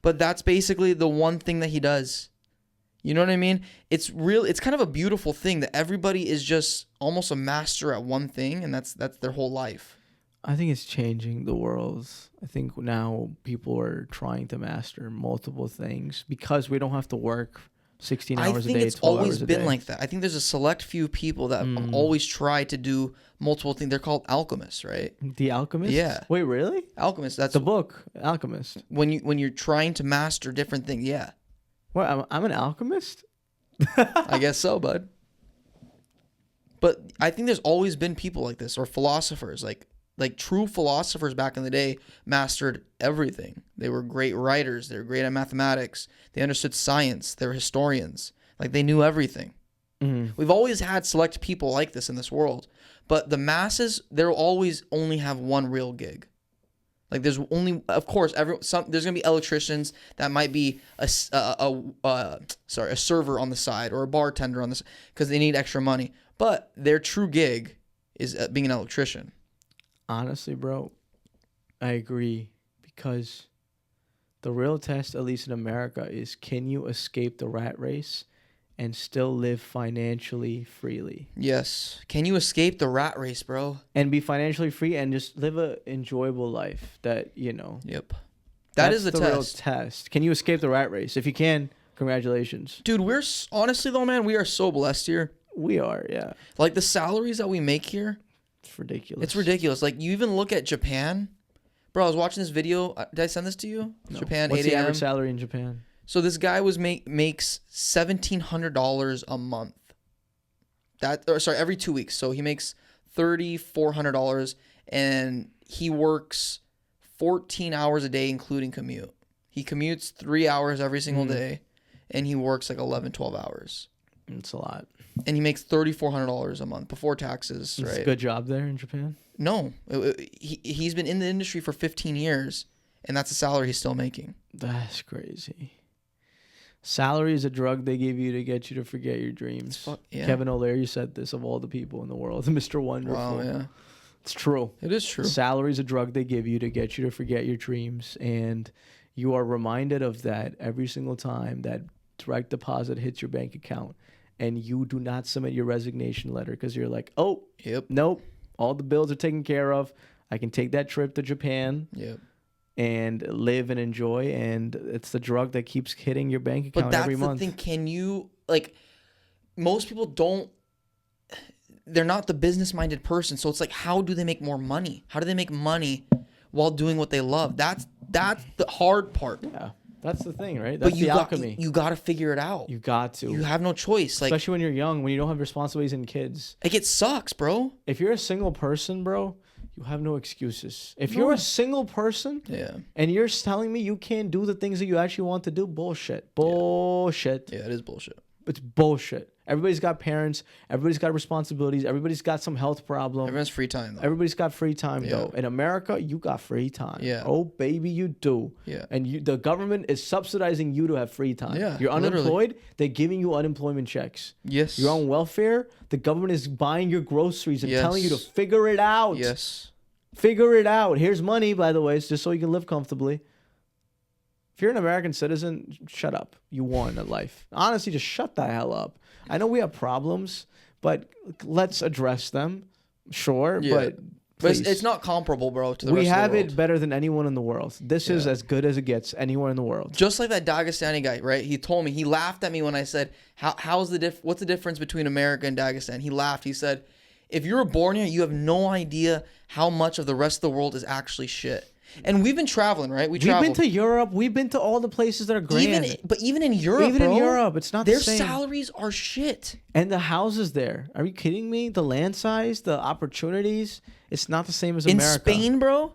But that's basically the one thing that he does. You know what I mean? It's kind of a beautiful thing that everybody is just almost a master at one thing, and that's their whole life. I think it's changing the world. I think now people are trying to master multiple things because we don't have to work 16 hours a day. I think it's always been like that. I think there's a select few people that always try to do multiple things. They're called alchemists, right? The Alchemist? Yeah. Wait, really? Alchemist. That's the book, Alchemist. When you're trying to master different things, yeah. What? I'm an alchemist? I guess so, bud. But I think there's always been people like this, or philosophers, like true philosophers back in the day mastered everything. They were great writers. They were great at mathematics. They understood science. They were historians. Like they knew everything. Mm-hmm. We've always had select people like this in this world, but the masses, they'll always only have one real gig. Like there's only, of course, there's gonna be electricians that might be a server on the side or a bartender on the side because they need extra money. But their true gig is being an electrician. Honestly, bro, I agree because the real test, at least in America, is can you escape the rat race and still live financially freely? Yes. Can you escape the rat race, bro? And be financially free and just live a enjoyable life that, Yep. That is the test. Real test. Can you escape the rat race? If you can, congratulations. Dude, honestly though, man, we are so blessed here. We are, yeah. Like the salaries that we make here. It's ridiculous. It's ridiculous. Like you even look at Japan. Bro, I was watching this video. Did I send this to you? No. Japan, What's 8 a.m. the average salary in Japan? So this guy makes $1,700 a month. Every 2 weeks. So he makes $3,400, and he works 14 hours a day, including commute. He commutes 3 hours every single day, and he works like 11, 12 hours. It's a lot. And he makes $3,400 a month before taxes. It's a good job there in Japan? No. He's been in the industry for 15 years, and that's the salary he's still making. That's crazy. Salary is a drug they give you to get you to forget your dreams. Yeah. Kevin O'Leary said this of all the people in the world. Mr. Wonderful. Wow, yeah. It's true. It is true. Salary is a drug they give you to get you to forget your dreams. And you are reminded of that every single time that direct deposit hits your bank account. and you do not submit your resignation letter because you're like, oh, Yep. nope, all the bills are taken care of. I can take that trip to Japan. Yep. And live and enjoy, and it's the drug that keeps hitting your bank account every month. But that's the thing. Can you, like, most people don't, they're not the business-minded person. So it's like, how do they make more money? How do they make money while doing what they love? That's the hard part. Yeah, that's the thing, right? That's the alchemy. You got to figure it out. You got to. You have no choice. Like, especially when you're young, when you don't have responsibilities and kids. Like, it sucks, bro. If you're a single person, bro, you have no excuses. If you're a single person and you're telling me you can't do the things that you actually want to do, bullshit. Bullshit. Yeah, it is bullshit. It's bullshit. Everybody's got parents. Everybody's got responsibilities. Everybody's got some health problem. Everyone's free time, though. Everybody's got free time, though. In America, you got free time. Yeah. Oh, baby, you do. Yeah. And the government is subsidizing you to have free time. Yeah, You're unemployed, literally. They're giving you unemployment checks. Yes. You're on welfare, the government is buying your groceries and telling you to figure it out. Yes. Figure it out. Here's money, by the way, it's just so you can live comfortably. If you're an American citizen, shut up. You won at life. Honestly, just shut the hell up. I know we have problems, but let's address them. Sure, but it's not comparable, bro, to the rest of the world. We have it better than anyone in the world. This is as good as it gets anywhere in the world. Just like that Dagestani guy, right? He told me, he laughed at me when I said, what's the difference between America and Dagestan? He laughed. He said, if you were born here, you have no idea how much of the rest of the world is actually shit. And we've been traveling, right? We've been to Europe. We've been to all the places that are grand. Even in Europe, it's not the same. Their salaries are shit. And the houses there. Are you kidding me? The land size, the opportunities, it's not the same as America. In Spain, bro,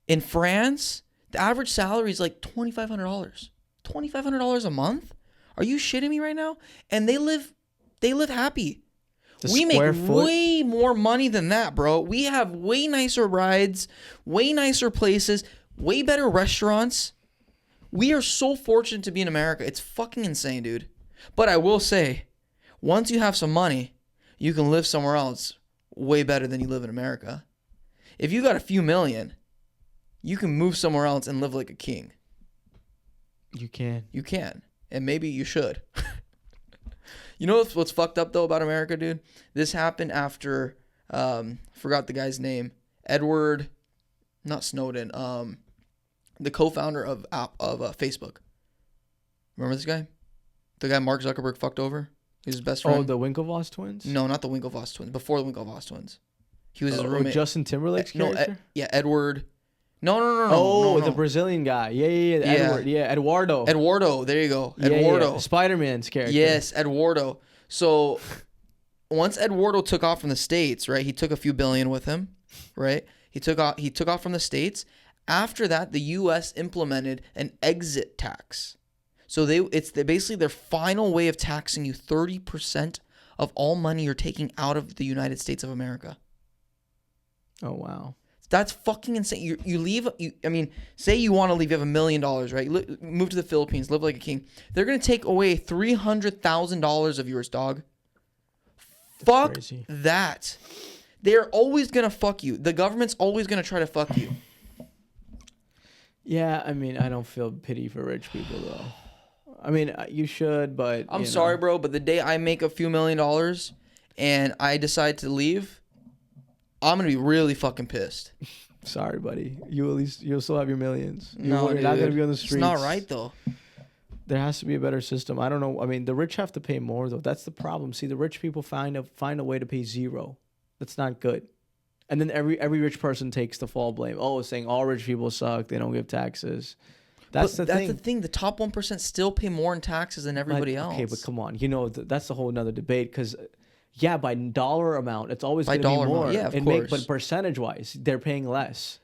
in France, the average salary is like $2,500. $2,500 a month? Are you shitting me right now? And they live happy. We make way more money than that, bro. We have way nicer rides, way nicer places, way better restaurants. We are so fortunate to be in America. It's fucking insane, dude. But I will say, once you have some money, you can live somewhere else way better than you live in America. If you got a few million, you can move somewhere else and live like a king. You can. You can. And maybe you should. You know what's fucked up, though, about America, dude? This happened after, forgot the guy's name, Edward, not Snowden, the co-founder of Facebook. Remember this guy? The guy Mark Zuckerberg fucked over? He was his best friend. Oh, the Winklevoss twins? No, not the Winklevoss twins. Before the Winklevoss twins. He was his roommate. Justin Timberlake's character? Edward. No. Oh, the Brazilian guy. Yeah. Edward. Yeah, Eduardo. Eduardo. There you go. Eduardo. Yeah. Spider-Man's character. Yes, Eduardo. So once Eduardo took off from the States, right? He took a few billion with him, right? He took off from the States. After that, the U.S. implemented an exit tax. So it's basically their final way of taxing you 30% of all money you're taking out of the United States of America. Oh, wow. That's fucking insane. You leave. Say you want to leave. You have $1 million, right? You move to the Philippines, live like a king. They're gonna take away $300,000 of yours, dog. Fuck crazy. That. They're always gonna fuck you. The government's always gonna try to fuck you. Yeah, I mean, I don't feel pity for rich people though. I mean, you should, but I'm sorry, bro. But the day I make a few $1 million and I decide to leave, I'm gonna be really fucking pissed. Sorry, buddy. You'll still have your millions. You're not gonna be on the streets. It's not right though. There has to be a better system. I don't know. I mean, the rich have to pay more though. That's the problem. See, the rich people find a way to pay zero. That's not good. And then every rich person takes the fall blame. Oh, saying all rich people suck. They don't give taxes. That's the thing. The top 1% still pay more in taxes than everybody else. Okay, but come on. That's a whole nother debate because. Yeah, by dollar amount, it's always going to be more. Yeah, of course. But percentage-wise, they're paying less.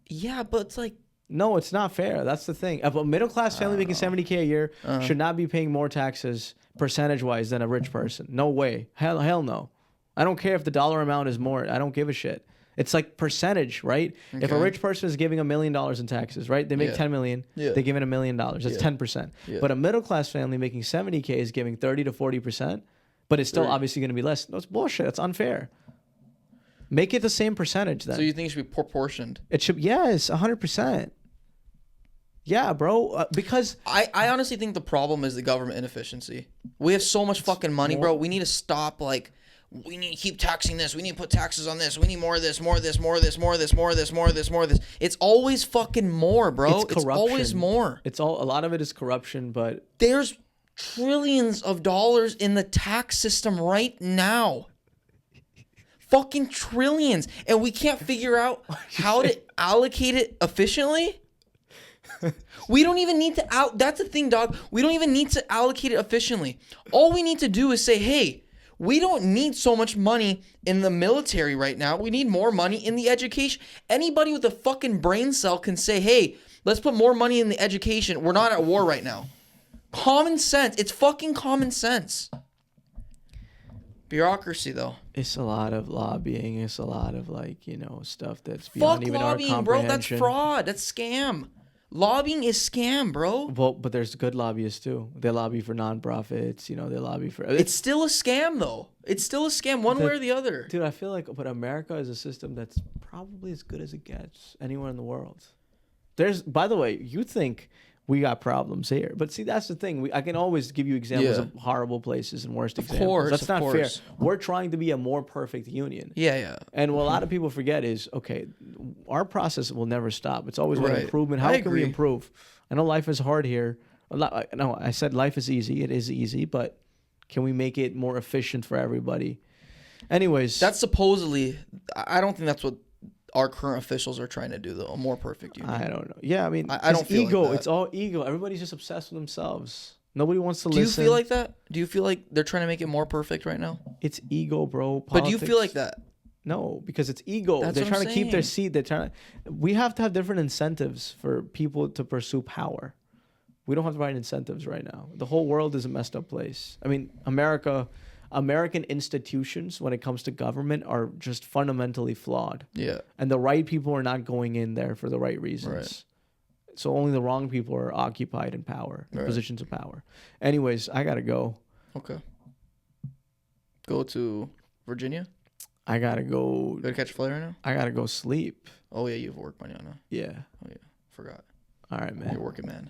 Yeah, but it's like... No, it's not fair. That's the thing. If a middle-class family making $70K a year should not be paying more taxes percentage-wise than a rich person. No way. Hell no. I don't care if the dollar amount is more. I don't give a shit. It's like percentage, right? Okay. If a rich person is giving $1 million in taxes, right? They make $10 million. Yeah. They give it $1 million. That's 10%. Yeah. But a middle-class family making $70K is giving 30 to 40%. But it's still obviously going to be less. No, it's bullshit. It's unfair. Make it the same percentage then. So you think it should be proportioned? It should, yes, 100%. Yeah, bro. Because I honestly think the problem is the government inefficiency. We have so much fucking money, bro. We need to stop. Like, we need to keep taxing this. We need to put taxes on this. We need more of this, more of this, more of this, more of this, more of this, more of this, more of this. It's always fucking more, bro. It's always more. A lot of it is corruption, but there's trillions of dollars in the tax system right now. Fucking trillions. And we can't figure out how to allocate it efficiently. We don't even need to that's the thing, dog. We don't even need to allocate it efficiently. All we need to do is say, hey, we don't need so much money in the military right now. We need more money in the education. Anybody with a fucking brain cell can say, hey, let's put more money in the education. We're not at war right now. Common sense. It's fucking common sense. Bureaucracy, though. It's a lot of lobbying. It's a lot of, like, stuff that's beyond even our comprehension. Bro. That's fraud. That's scam. Lobbying is scam, bro. Well, but there's good lobbyists too. They lobby for nonprofits. They lobby for. It's still a scam, though. It's still a scam, one way or the other. Dude, I feel like, but America is a system that's probably as good as it gets anywhere in the world. By the way, you think we got problems here, but see, that's the thing. I can always give you examples of horrible places and worst examples. Course, that's not fair. We're trying to be a more perfect union. Yeah. And what a lot of people forget is, okay, our process will never stop. It's always about improvement. How can we improve? I know life is hard here. No, I said life is easy. It is easy, but can we make it more efficient for everybody? Anyways, that's supposedly. I don't think that's what our current officials are trying to do, though. A more perfect union. I don't know. Yeah, I mean, I don't feel ego. Like that. It's all ego. Everybody's just obsessed with themselves. Nobody wants to listen. listen. Do you feel like that? Do you feel like they're trying to make it more perfect right now? It's ego, bro. Politics. But do you feel like that? No, because it's ego. They're trying to keep their seat. We have to have different incentives for people to pursue power. We don't have the right incentives right now. The whole world is a messed up place. I mean, American institutions, when it comes to government, are just fundamentally flawed. Yeah. And the right people are not going in there for the right reasons. Right. So only the wrong people are occupied in power, positions of power. Anyways, I got to go. Okay. Go to Virginia? I got to go. Go to catch a flight right now? I got to go sleep. Oh, yeah, you have work mañana. Yeah. Oh, yeah. Forgot. All right, man. You're working, man.